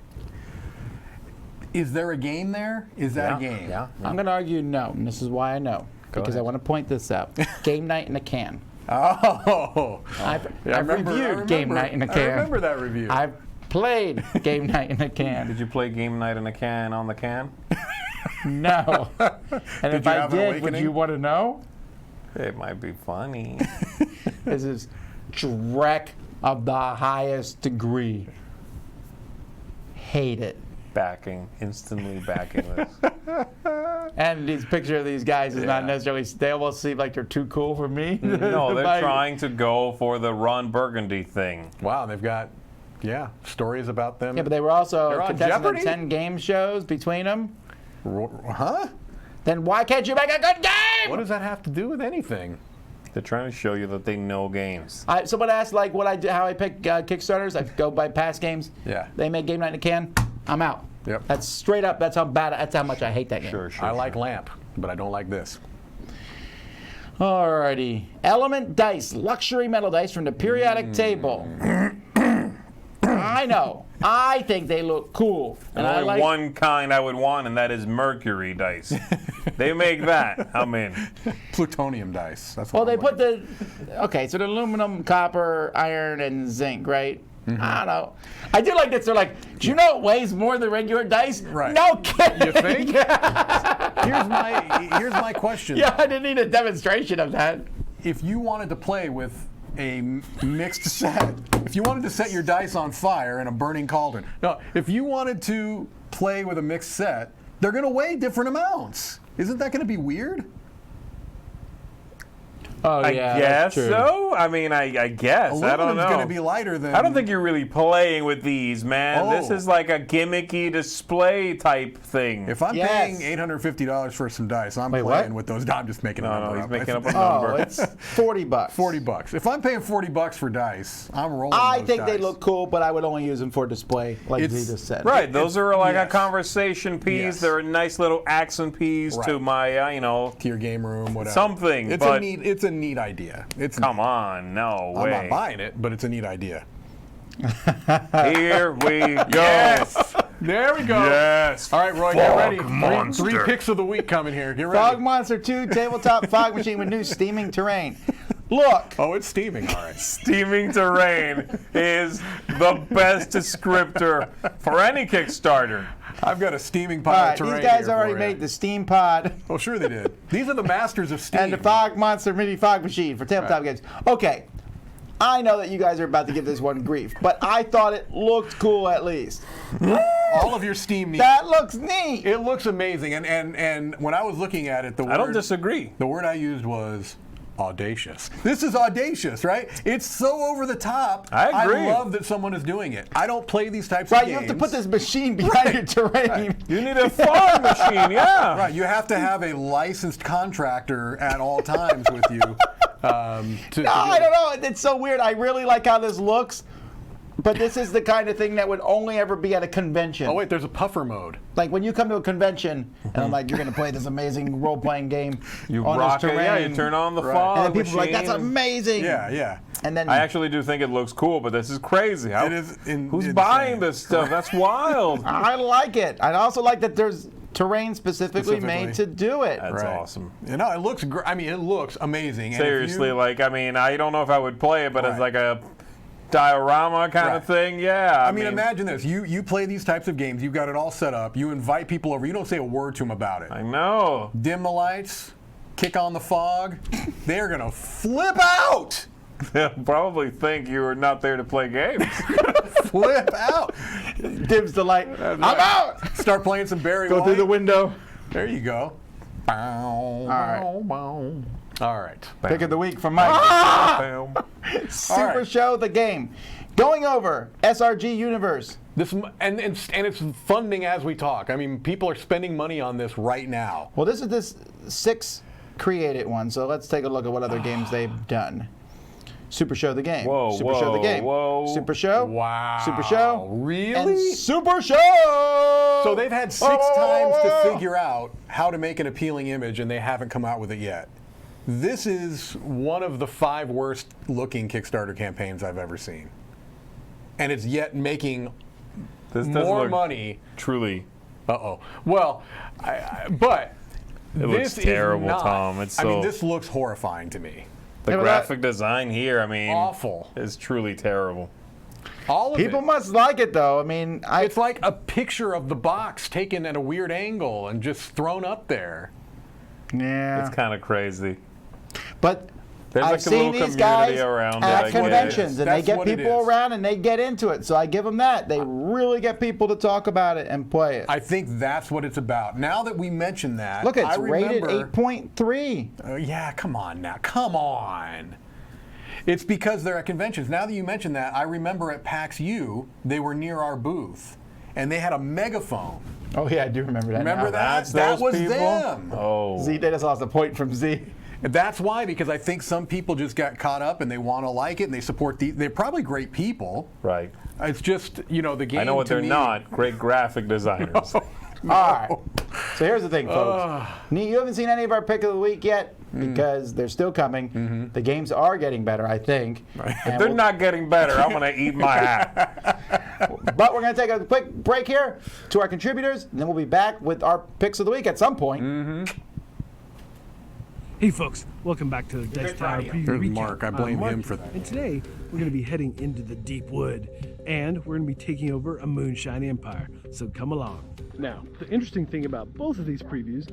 Speaker 4: Is there a game there? Is that a game?
Speaker 3: Yeah.
Speaker 2: I'm going to argue no, and this is why I know. Because I
Speaker 3: ahead.
Speaker 2: want to point this out. Game Night in a Can.
Speaker 4: Oh.
Speaker 2: I've
Speaker 4: I remember-
Speaker 2: reviewed Game Night in a Can.
Speaker 4: I remember that review.
Speaker 2: I've played Game Night in a Can.
Speaker 3: Did you play Game Night in a Can on the can?
Speaker 2: No. And if
Speaker 4: you
Speaker 2: I
Speaker 4: have an
Speaker 2: did, would
Speaker 4: awakening?
Speaker 2: you want to know?
Speaker 3: It might be funny.
Speaker 2: This is dreck of the highest degree. Hate it.
Speaker 3: Instantly backing this.
Speaker 2: And this picture of these guys is not
Speaker 3: Yeah.
Speaker 2: necessarily, they almost seem like they're too cool for me.
Speaker 3: No, they're
Speaker 2: Like-
Speaker 3: trying to go for the Ron Burgundy thing.
Speaker 4: Wow, they've got, stories about them.
Speaker 2: Yeah, but they were also
Speaker 4: They're on
Speaker 2: contestants on
Speaker 4: Jeopardy?
Speaker 2: 10 game shows between them.
Speaker 4: Huh?
Speaker 2: Then why can't you make a good game?
Speaker 4: What does that have to do with anything?
Speaker 3: They're trying to show you that they know games.
Speaker 2: Someone asked like what I do, how I pick Kickstarters. I go by past games.
Speaker 4: Yeah.
Speaker 2: They make Game Night in a Can. I'm out.
Speaker 4: Yep.
Speaker 2: That's straight up. That's how bad. That's how much I hate that game.
Speaker 3: Sure.
Speaker 4: I like Lamp, but I don't like this.
Speaker 2: Alrighty. Element Dice, luxury metal dice from the periodic table. I know. I think they look cool. And I
Speaker 3: Only
Speaker 2: like
Speaker 3: one kind I would want, and that is Mercury dice. They make that. I'm in.
Speaker 4: Plutonium dice. That's
Speaker 2: Well,
Speaker 4: what
Speaker 2: they
Speaker 4: I'm
Speaker 2: put
Speaker 4: looking
Speaker 2: okay, so the aluminum, copper, iron, and zinc, right? I don't know. I do like this. They're like, do you know it weighs more than regular dice?
Speaker 4: Right.
Speaker 2: No kidding.
Speaker 4: You think? Here's my question.
Speaker 2: Yeah, I didn't need a demonstration of that.
Speaker 4: If you wanted to play with a mixed set, if you wanted to set your dice on fire in a burning cauldron, no, if you wanted to play with a mixed set, they're going to weigh different amounts. Isn't that going to be weird?
Speaker 2: Oh,
Speaker 3: I
Speaker 2: yeah,
Speaker 3: guess
Speaker 2: that's true.
Speaker 3: so. I mean, I guess. I don't
Speaker 4: Aluminum's
Speaker 3: know.
Speaker 4: going to be lighter than.
Speaker 3: I don't think you're really playing with these, man.
Speaker 4: Oh.
Speaker 3: This is like a gimmicky display type thing.
Speaker 4: If I'm
Speaker 2: Yes.
Speaker 4: paying $850 for some dice, I'm
Speaker 2: Wait,
Speaker 4: playing
Speaker 2: what?
Speaker 4: with those. I'm just making a
Speaker 3: no,
Speaker 4: number
Speaker 3: he's
Speaker 4: up.
Speaker 3: making up a
Speaker 2: Oh,
Speaker 3: number.
Speaker 2: it's $40.
Speaker 4: $40. If I'm paying $40 for dice, I'm rolling.
Speaker 2: I
Speaker 4: those
Speaker 2: think they
Speaker 4: dice.
Speaker 2: look cool, but I would only use them for display, like
Speaker 4: It's-
Speaker 2: Z just said.
Speaker 3: Right, those are like
Speaker 4: yes.
Speaker 3: a conversation piece.
Speaker 4: Yes.
Speaker 3: They're a nice little accent piece to
Speaker 4: Right.
Speaker 3: my,
Speaker 4: to your game room, whatever.
Speaker 3: Something,
Speaker 4: It's
Speaker 3: but-
Speaker 4: it's a neat idea. It's
Speaker 3: come
Speaker 4: neat.
Speaker 3: on, no
Speaker 4: I'm
Speaker 3: way.
Speaker 4: not buying it, but it's a neat idea.
Speaker 3: Here we go.
Speaker 4: Yes. There we go.
Speaker 3: Yes.
Speaker 4: All right, Roy, get
Speaker 3: Fog
Speaker 4: ready.
Speaker 3: monster.
Speaker 4: Three picks of the week coming here. Get ready.
Speaker 2: Fog Monster 2 Tabletop Fog Machine with new steaming terrain. Look.
Speaker 4: Oh, it's steaming. All right.
Speaker 3: Steaming terrain is the best descriptor for any Kickstarter.
Speaker 4: I've got a steaming
Speaker 2: All
Speaker 4: pile
Speaker 2: right,
Speaker 4: of terrain
Speaker 2: these guys
Speaker 4: here
Speaker 2: already
Speaker 4: for you.
Speaker 2: made the Steam Pod
Speaker 4: Oh, sure they did. These are the masters of steam.
Speaker 2: and the Fog Monster Mini Fog Machine for Tabletop Games. Okay. I know that you guys are about to give this one grief, but I thought it looked cool at least.
Speaker 4: All of your Steam needs.
Speaker 2: That looks neat.
Speaker 4: It looks amazing, and when I was looking at it,
Speaker 3: I don't disagree.
Speaker 4: The word I used was audacious. This is audacious, right? It's so over the top.
Speaker 3: I agree.
Speaker 4: I love that someone is doing it. I don't play these types
Speaker 2: Right,
Speaker 4: of
Speaker 2: you
Speaker 4: games.
Speaker 2: have to put this machine behind your terrain.
Speaker 3: You need a fog machine, yeah.
Speaker 4: Right, you have to have a licensed contractor at all times with you.
Speaker 2: I don't know. It's so weird. I really like how this looks, but this is the kind of thing that would only ever be at a convention.
Speaker 4: Oh wait, there's a puffer mode.
Speaker 2: Like when you come to a convention, and I'm like, you're going to play this amazing role-playing game
Speaker 3: You
Speaker 2: on
Speaker 3: rock
Speaker 2: this
Speaker 3: it,
Speaker 2: terrain.
Speaker 3: yeah, you turn on the
Speaker 4: Right.
Speaker 3: fog
Speaker 2: And then people are like,
Speaker 3: machine.
Speaker 2: that's amazing.
Speaker 4: Yeah, yeah.
Speaker 2: And then
Speaker 3: I actually do think it looks cool, but this is crazy.
Speaker 4: It is
Speaker 3: Who's
Speaker 4: insane.
Speaker 3: buying this stuff? That's wild.
Speaker 2: I like it. I also like that there's terrain specifically made to do it.
Speaker 3: That's awesome.
Speaker 4: You know, it looks. I mean, it looks amazing. And if
Speaker 3: Seriously,
Speaker 4: you-
Speaker 3: like, I mean, I don't know if I would play it, but it's
Speaker 4: Right.
Speaker 3: like a diorama kind of thing. Yeah.
Speaker 4: I mean, imagine this. You play these types of games. You've got it all set up. You invite people over. You don't say a word to them about it.
Speaker 3: I know.
Speaker 4: Dim the lights. Kick on the fog. They're gonna flip out.
Speaker 3: They'll probably think you were not there to play games.
Speaker 4: Flip out.
Speaker 2: Dims the light. I'm out.
Speaker 4: Start playing some Barry
Speaker 2: Go
Speaker 4: White.
Speaker 2: through the window.
Speaker 4: There you go. All
Speaker 2: right.
Speaker 4: All right.
Speaker 2: Pick of the week from Mike.
Speaker 3: Bam.
Speaker 2: Super
Speaker 4: All right.
Speaker 2: Show the game. Going over SRG Universe.
Speaker 4: This and it's funding as we talk. I mean, people are spending money on this right now.
Speaker 2: Well, this is this 6 created one, so let's take a look at what other games they've done. Super Show the game.
Speaker 3: Whoa,
Speaker 2: Super Show the
Speaker 3: whoa,
Speaker 2: game.
Speaker 3: whoa.
Speaker 2: Super Show.
Speaker 4: Wow.
Speaker 2: Super Show.
Speaker 4: Really?
Speaker 2: And Super Show.
Speaker 4: So they've had 6 times to figure out how to make an appealing image, and they haven't come out with it yet. This is one of the 5 worst looking Kickstarter campaigns I've ever seen. And it's yet making
Speaker 3: This does
Speaker 4: more
Speaker 3: look
Speaker 4: money.
Speaker 3: truly.
Speaker 4: Uh-oh. Well, but
Speaker 3: It looks
Speaker 4: this
Speaker 3: terrible,
Speaker 4: is not,
Speaker 3: Tom. It's
Speaker 4: I mean,
Speaker 3: so-
Speaker 4: this looks horrifying to me.
Speaker 3: The
Speaker 2: Yeah, but
Speaker 3: graphic design here, I mean,
Speaker 4: Awful.
Speaker 3: is truly terrible.
Speaker 4: All of
Speaker 2: People
Speaker 4: it.
Speaker 2: must like it, though. I mean,
Speaker 4: It's like a picture of the box taken at a weird angle and just thrown up there.
Speaker 2: yeah.
Speaker 3: It's kind of crazy.
Speaker 2: But
Speaker 3: There's
Speaker 2: I've
Speaker 3: like a
Speaker 2: seen
Speaker 3: little
Speaker 2: these guys
Speaker 3: community around it, I
Speaker 2: at
Speaker 3: guess.
Speaker 2: conventions, and they
Speaker 4: That's
Speaker 2: get
Speaker 4: what it
Speaker 2: people
Speaker 4: is.
Speaker 2: around and they get into it. So I give them that. They really get people to talk about it and play it.
Speaker 4: I think that's what it's about. Now that we mention that,
Speaker 2: Look, it's
Speaker 4: I
Speaker 2: rated
Speaker 4: remember,
Speaker 2: 8.3.
Speaker 4: Yeah, come on now. Come on. It's because they're at conventions. Now that you mention that, I remember at PAX U, they were near our booth, and they had a megaphone.
Speaker 2: Oh yeah, I do remember that.
Speaker 4: Remember
Speaker 2: now.
Speaker 4: that?
Speaker 3: That's
Speaker 4: That
Speaker 3: those
Speaker 4: was
Speaker 3: people?
Speaker 4: them.
Speaker 3: Oh.
Speaker 2: Z, they just lost a point from Z.
Speaker 4: That's why, because I think some people just got caught up and they want to like it and they support they're probably great people.
Speaker 3: Right.
Speaker 4: It's just, you know, the game.
Speaker 3: I know what
Speaker 4: to
Speaker 3: they're
Speaker 4: me-
Speaker 3: not. Great graphic designers.
Speaker 2: All right. So here's the thing, folks. You haven't seen any of our pick of the week yet because they're still coming. The games are getting better, I think.
Speaker 3: If they're not getting better, I'm going to eat my hat.
Speaker 2: But we're going to take a quick break here to our contributors, and then we'll be back with our picks of the week at some point.
Speaker 5: Hey folks, welcome back to the Dice Tower Preview
Speaker 4: There's
Speaker 5: Recap.
Speaker 4: Mark. I
Speaker 5: I'm
Speaker 4: blame
Speaker 5: Mark,
Speaker 4: him for that.
Speaker 5: And today, we're going to be heading into the deep wood, and we're going to be taking over a moonshine empire, so come along. Now, the interesting thing about both of these previews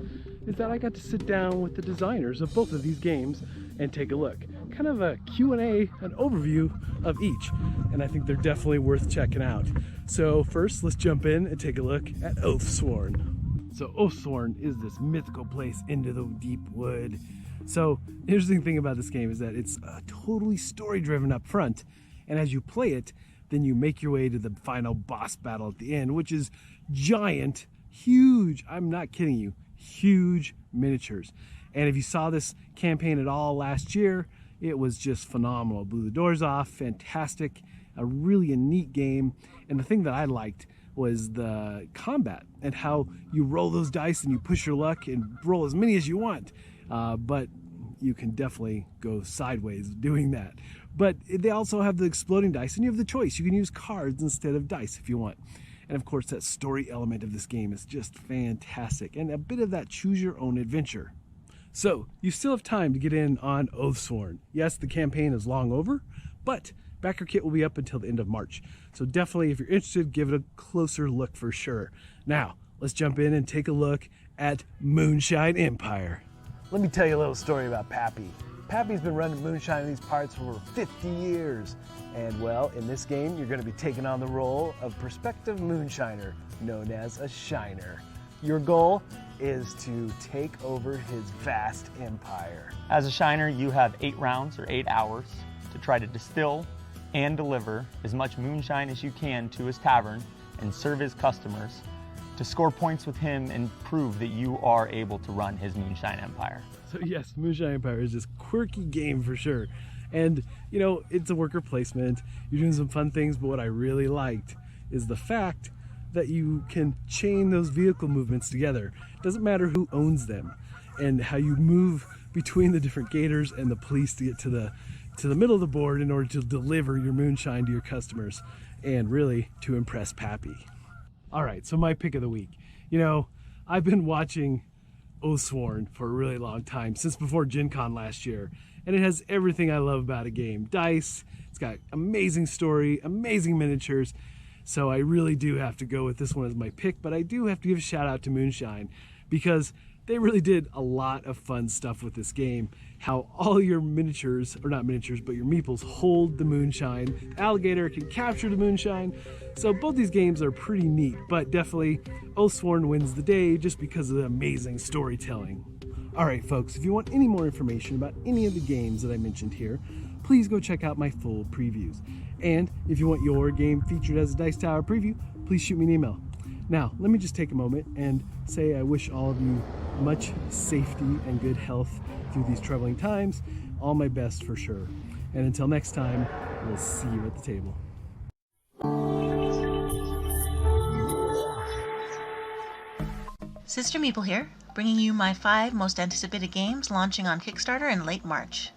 Speaker 5: is that I got to sit down with the designers of both of these games and take a look. Kind of a Q&A, an overview of each, and I think they're definitely worth checking out. So first, let's jump in and take a look at Oathsworn. So Oathsworn is this mythical place into the deep wood. So the interesting thing about this game is that it's totally story-driven up front, and as you play it, then you make your way to the final boss battle at the end, which is giant, huge, I'm not kidding you, huge miniatures. And if you saw this campaign at all last year, it was just phenomenal. It blew the doors off, fantastic, really a neat game. And the thing that I liked was the combat and how you roll those dice and you push your luck and roll as many as you want. But you can definitely go sideways doing that. But they also have the exploding dice, and you have the choice. You can use cards instead of dice if you want. And of course, that story element of this game is just fantastic, and a bit of that choose your own adventure. So you still have time to get in on Oathsworn. Yes, the campaign is long over, but Backer Kit will be up until the end of March. So definitely, if you're interested, give it a closer look for sure. Now, let's jump in and take a look at Moonshine Empire. Let me tell you a little story about Pappy. Pappy's been running moonshine in these parts for over 50 years. And well, in this game, you're going to be taking on the role of prospective moonshiner, known as a shiner. Your goal is to take over his vast empire.
Speaker 6: As a shiner, you have 8 rounds or 8 hours to try to distill and deliver as much moonshine as you can to his tavern and serve his customers to score points with him and prove that you are able to run his moonshine empire.
Speaker 5: So yes, Moonshine Empire is this quirky game for sure. And, you know, it's a worker placement. You're doing some fun things, but what I really liked is the fact that you can chain those vehicle movements together. It doesn't matter who owns them, and how you move between the different gators and the police to get to the middle of the board in order to deliver your moonshine to your customers and really to impress Pappy. All right, so my pick of the week. You know, I've been watching Oathsworn for a really long time, since before Gen Con last year, and it has everything I love about a game. Dice, it's got amazing story, amazing miniatures, so I really do have to go with this one as my pick, but I do have to give a shout out to Moonshine, because they really did a lot of fun stuff with this game. How all your miniatures, or not miniatures, but your meeples hold the moonshine. The alligator can capture the moonshine. So both these games are pretty neat, but definitely Oathsworn wins the day just because of the amazing storytelling. All right, folks, if you want any more information about any of the games that I mentioned here, please go check out my full previews. And if you want your game featured as a Dice Tower preview, please shoot me an email. Now, let me just take a moment and say I wish all of you much safety and good health through these troubling times. All my best for sure. And until next time, we'll see you at the table.
Speaker 7: Sister Meeple here, bringing you my 5 most anticipated games launching on Kickstarter in late March.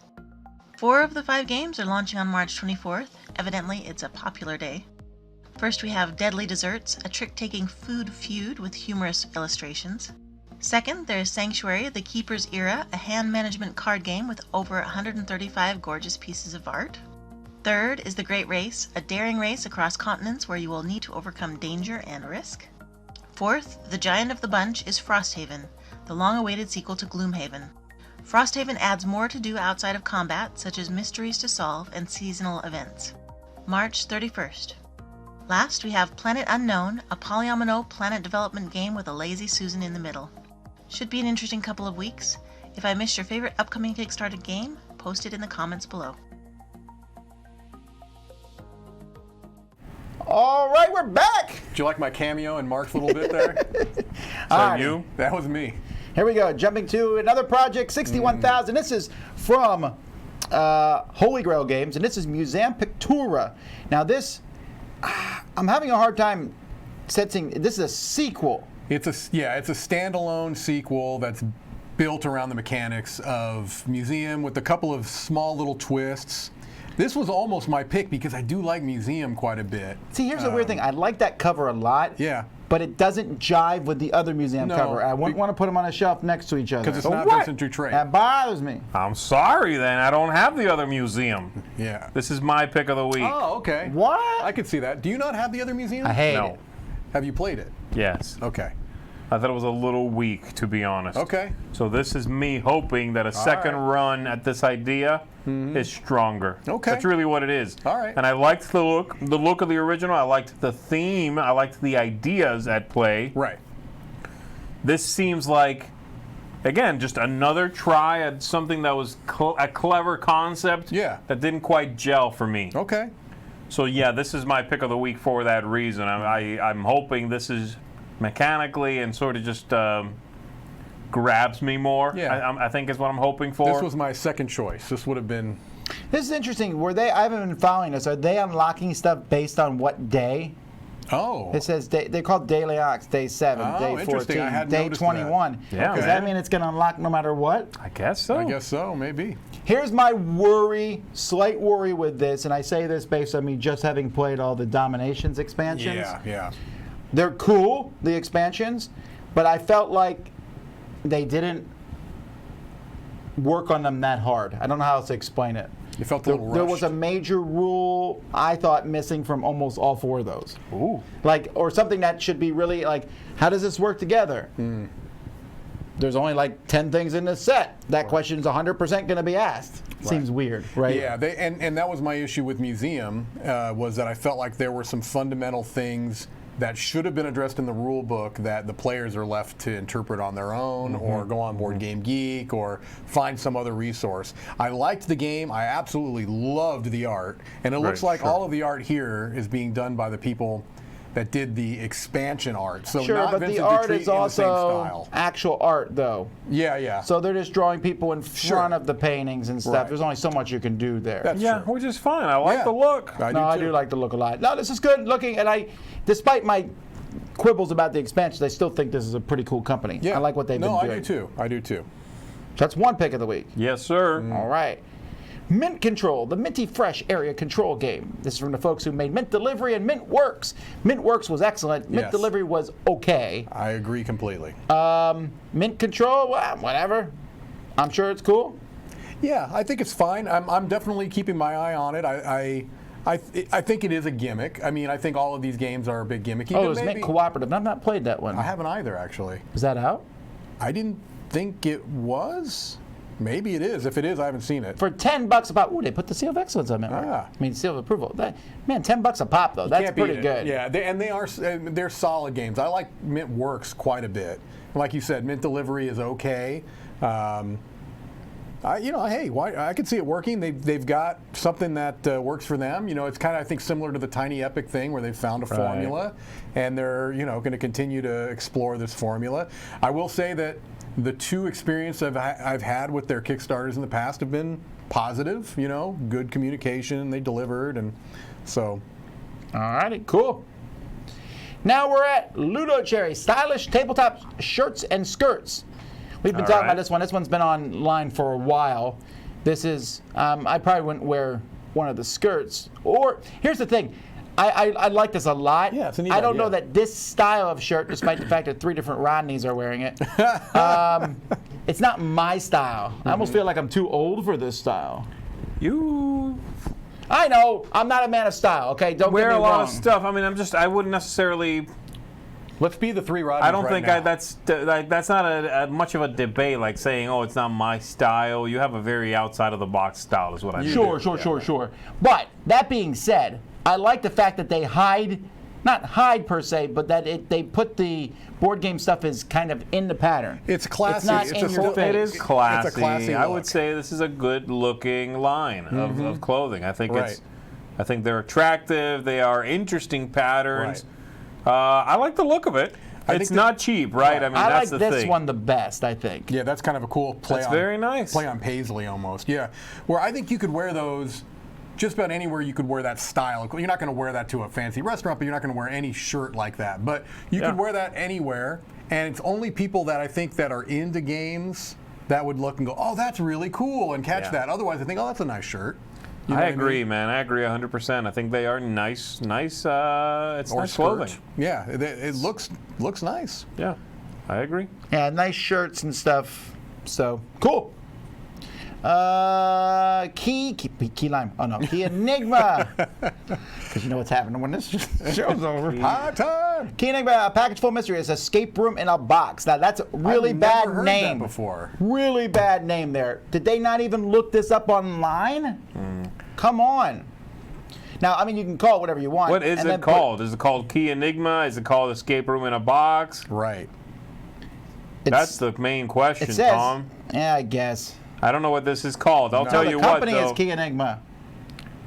Speaker 7: 4 of the 5 games are launching on March 24th. Evidently, it's a popular day. First, we have Deadly Desserts, a trick-taking food feud with humorous illustrations. Second, there's Sanctuary, the Keeper's Era, a hand management card game with over 135 gorgeous pieces of art. Third is The Great Race, a daring race across continents where you will need to overcome danger and risk. Fourth, the giant of the bunch is Frosthaven, the long-awaited sequel to Gloomhaven. Frosthaven adds more to do outside of combat, such as mysteries to solve and seasonal events. March 31st. Last, we have Planet Unknown, a polyomino planet development game with a lazy Susan in the middle. Should be an interesting couple of weeks. If I missed your favorite upcoming Kickstarter game, post it in the comments below.
Speaker 2: All right, we're back.
Speaker 4: Did you like my cameo and Mark's little bit there?
Speaker 3: You?
Speaker 4: That was me.
Speaker 2: Here we go, jumping to another project, 61,000. This is from Holy Grail Games, and this is Museum Pictura. Now this, I'm having a hard time sensing, this is a sequel.
Speaker 4: It's a standalone sequel that's built around the mechanics of Museum with a couple of small little twists. This was almost my pick because I do like Museum quite a bit.
Speaker 2: See, here's the weird thing. I like that cover a lot.
Speaker 4: Yeah.
Speaker 2: But it doesn't jive with the other Museum cover. I wouldn't want to put them on a shelf next to each other.
Speaker 4: Because it's not Vincent Dutray.
Speaker 2: That bothers me.
Speaker 3: I'm sorry then, I don't have the other museum.
Speaker 4: Yeah.
Speaker 3: This is my pick of the week.
Speaker 4: Oh, okay.
Speaker 2: What?
Speaker 4: I could see that. Do you not have the other Museum?
Speaker 2: I hate
Speaker 3: No.
Speaker 2: it.
Speaker 4: Have you played it?
Speaker 3: Yes.
Speaker 4: Okay.
Speaker 3: I thought it was a little weak, to be honest.
Speaker 4: Okay.
Speaker 3: So this is me hoping that a second run at this idea is stronger.
Speaker 4: Okay.
Speaker 3: That's really what it is.
Speaker 4: All right.
Speaker 3: And I liked the look of the original. I liked the theme. I liked the ideas at play.
Speaker 4: Right.
Speaker 3: This seems like, again, just another try at something that was a clever concept.
Speaker 4: Yeah.
Speaker 3: That didn't quite gel for me.
Speaker 4: Okay.
Speaker 3: So yeah, this is my pick of the week for that reason. I'm hoping this is mechanically and sort of just grabs me more.
Speaker 4: Yeah.
Speaker 3: I think is what I'm hoping for.
Speaker 4: This was my second choice. This would have been...
Speaker 2: This is interesting. I haven't been following this. Are they unlocking stuff based on what day?
Speaker 4: Oh.
Speaker 2: It says they call it Day Leox, Day 7,
Speaker 4: Oh,
Speaker 2: Day
Speaker 4: interesting.
Speaker 2: 14,
Speaker 4: I hadn't
Speaker 2: Day
Speaker 4: noticed
Speaker 2: 21.
Speaker 3: that. Yeah,
Speaker 2: Does that mean it's going to unlock no matter what?
Speaker 3: I guess so.
Speaker 4: I guess so, maybe.
Speaker 2: Here's my slight worry with this, and I say this based on me just having played all the Dominations expansions.
Speaker 4: Yeah.
Speaker 2: They're cool, the expansions, but I felt like they didn't work on them that hard. I don't know how else to explain it.
Speaker 4: You felt a little rushed.
Speaker 2: There was a major rule, I thought, missing from almost all 4 of those.
Speaker 3: Ooh.
Speaker 2: Or something that should be really like, how does this work together? there's only like 10 things in this set. That question's 100% going to be asked. Seems weird, right?
Speaker 4: Yeah, and that was my issue with Museum, was that I felt like there were some fundamental things that should have been addressed in the rule book that the players are left to interpret on their own, or go on Board Game Geek, or find some other resource. I liked the game. I absolutely loved the art, and it looks like all of the art here is being done by the people that did the expansion art. So
Speaker 2: Sure,
Speaker 4: not
Speaker 2: but
Speaker 4: Vincent
Speaker 2: the art
Speaker 4: Dutry
Speaker 2: is
Speaker 4: in the same
Speaker 2: also
Speaker 4: style.
Speaker 2: actual art, though.
Speaker 4: Yeah.
Speaker 2: So they're just drawing people in front of the paintings and stuff.
Speaker 4: Right.
Speaker 2: There's only so much you can do there.
Speaker 4: That's
Speaker 3: Yeah,
Speaker 4: true.
Speaker 3: which is fine. I like the look.
Speaker 2: I do like the look a lot. No, this is good looking, and despite my quibbles about the expansion, I still think this is a pretty cool company.
Speaker 4: Yeah.
Speaker 2: I like what they've been doing.
Speaker 4: I do too.
Speaker 2: That's one pick of the week.
Speaker 3: Yes, sir.
Speaker 2: All right. Mint Control, the Minty Fresh area control game. This is from the folks who made Mint Delivery and Mint Works. Mint Works was excellent. Mint
Speaker 4: Yes.
Speaker 2: Delivery was okay.
Speaker 4: I agree completely.
Speaker 2: Mint Control, well, whatever. I'm sure it's cool.
Speaker 4: Yeah, I think it's fine. I'm definitely keeping my eye on it. I think it is a gimmick. I mean, I think all of these games are a bit gimmicky.
Speaker 2: Oh,
Speaker 4: but
Speaker 2: it was Mint Cooperative. I've not played that one.
Speaker 4: I haven't either, actually.
Speaker 2: Is that out?
Speaker 4: I didn't think it was. Maybe it is. If it is, I haven't seen it.
Speaker 2: For $10 a pop. Ooh, they put the seal of excellence on it.
Speaker 4: Ah.
Speaker 2: I mean, seal of approval. Man, $10 a pop though. That's
Speaker 4: Can't beat
Speaker 2: pretty
Speaker 4: it.
Speaker 2: good.
Speaker 4: Yeah, they're solid games. I like Mint Works quite a bit. Like you said, Mint Delivery is okay. I could see it working. They've got something that works for them. It's kind of, I think, similar to the Tiny Epic thing, where they've found a formula, and they're going to continue to explore this formula. I will say that the two experiences I've had with their Kickstarters in the past have been positive. Good communication. They delivered, and so.
Speaker 2: All righty, cool. Now we're at Ludo Cherry, stylish tabletop shirts and skirts. We've been talking about this one. This one's been online for a while. This is, I probably wouldn't wear one of the skirts. Or, here's the thing. I like this a lot.
Speaker 4: Yeah, it's a neat
Speaker 2: I don't
Speaker 4: idea.
Speaker 2: know that this style of shirt, despite the fact that 3 different Rodneys are wearing it, it's not my style. I almost feel like I'm too old for this style. I know. I'm not a man of style, okay? Don't
Speaker 3: Wear
Speaker 2: get me
Speaker 3: a lot
Speaker 2: wrong.
Speaker 3: of stuff. I mean, I wouldn't necessarily.
Speaker 4: Let's be the 3 Rodneys
Speaker 3: I don't
Speaker 4: right
Speaker 3: think
Speaker 4: now.
Speaker 3: that's not a much of a debate, like saying, "Oh, it's not my style." You have a very outside of the box style, is what I mean.
Speaker 2: Sure. But that being said, I like the fact that they not hide per se, but that they put the board game stuff as kind of in the pattern.
Speaker 4: It's classy.
Speaker 2: It's not
Speaker 4: It's
Speaker 2: in
Speaker 4: a
Speaker 2: your
Speaker 4: full-
Speaker 2: face.
Speaker 3: It is classy.
Speaker 4: It's a classy
Speaker 3: I
Speaker 4: look.
Speaker 3: would say this is a good-looking line of clothing. I think
Speaker 4: Right.
Speaker 3: I think they're attractive. They are interesting patterns. I like the look of it. It's not cheap, right? I mean,
Speaker 2: I
Speaker 3: that's
Speaker 2: like
Speaker 3: the
Speaker 2: this
Speaker 3: thing.
Speaker 2: one the best, I think.
Speaker 4: Yeah, that's kind of a cool play.
Speaker 3: That's
Speaker 4: on,
Speaker 3: very nice.
Speaker 4: Play on Paisley almost. Yeah, where I think you could wear those. Just about anywhere you could wear that style. You're not going to wear that to a fancy restaurant, but you're not going to wear any shirt like that. But you could wear that anywhere, and it's only people that I think that are into games that would look and go, "Oh, that's really cool," and catch that. Otherwise, I think, "Oh, that's a nice shirt." You know
Speaker 3: I
Speaker 4: what
Speaker 3: agree,
Speaker 4: mean?
Speaker 3: man. I agree 100%. I think they are nice. It's nice clothing.
Speaker 4: Yeah, it looks nice.
Speaker 3: Yeah, I agree.
Speaker 2: Yeah, nice shirts and stuff. So, cool. Key lime. Oh, no. Key Enigma. Because you know what's happening when this show's over.
Speaker 4: High time.
Speaker 2: Key Enigma, a package full mystery. It's Escape Room in a Box. Now, that's a really
Speaker 4: I've
Speaker 2: bad
Speaker 4: never heard
Speaker 2: name.
Speaker 4: that before.
Speaker 2: Really bad name there. Did they not even look this up online? Come on. Now, I mean, you can call it whatever you want.
Speaker 3: What is it called? Is it called Key Enigma? Is it called Escape Room in a Box?
Speaker 4: Right.
Speaker 3: That's the main question,
Speaker 2: It says,
Speaker 3: Tom.
Speaker 2: yeah, I guess.
Speaker 3: I don't know what this is called. I'll tell
Speaker 2: the
Speaker 3: you what,
Speaker 2: company
Speaker 3: though.
Speaker 2: is Key Enigma.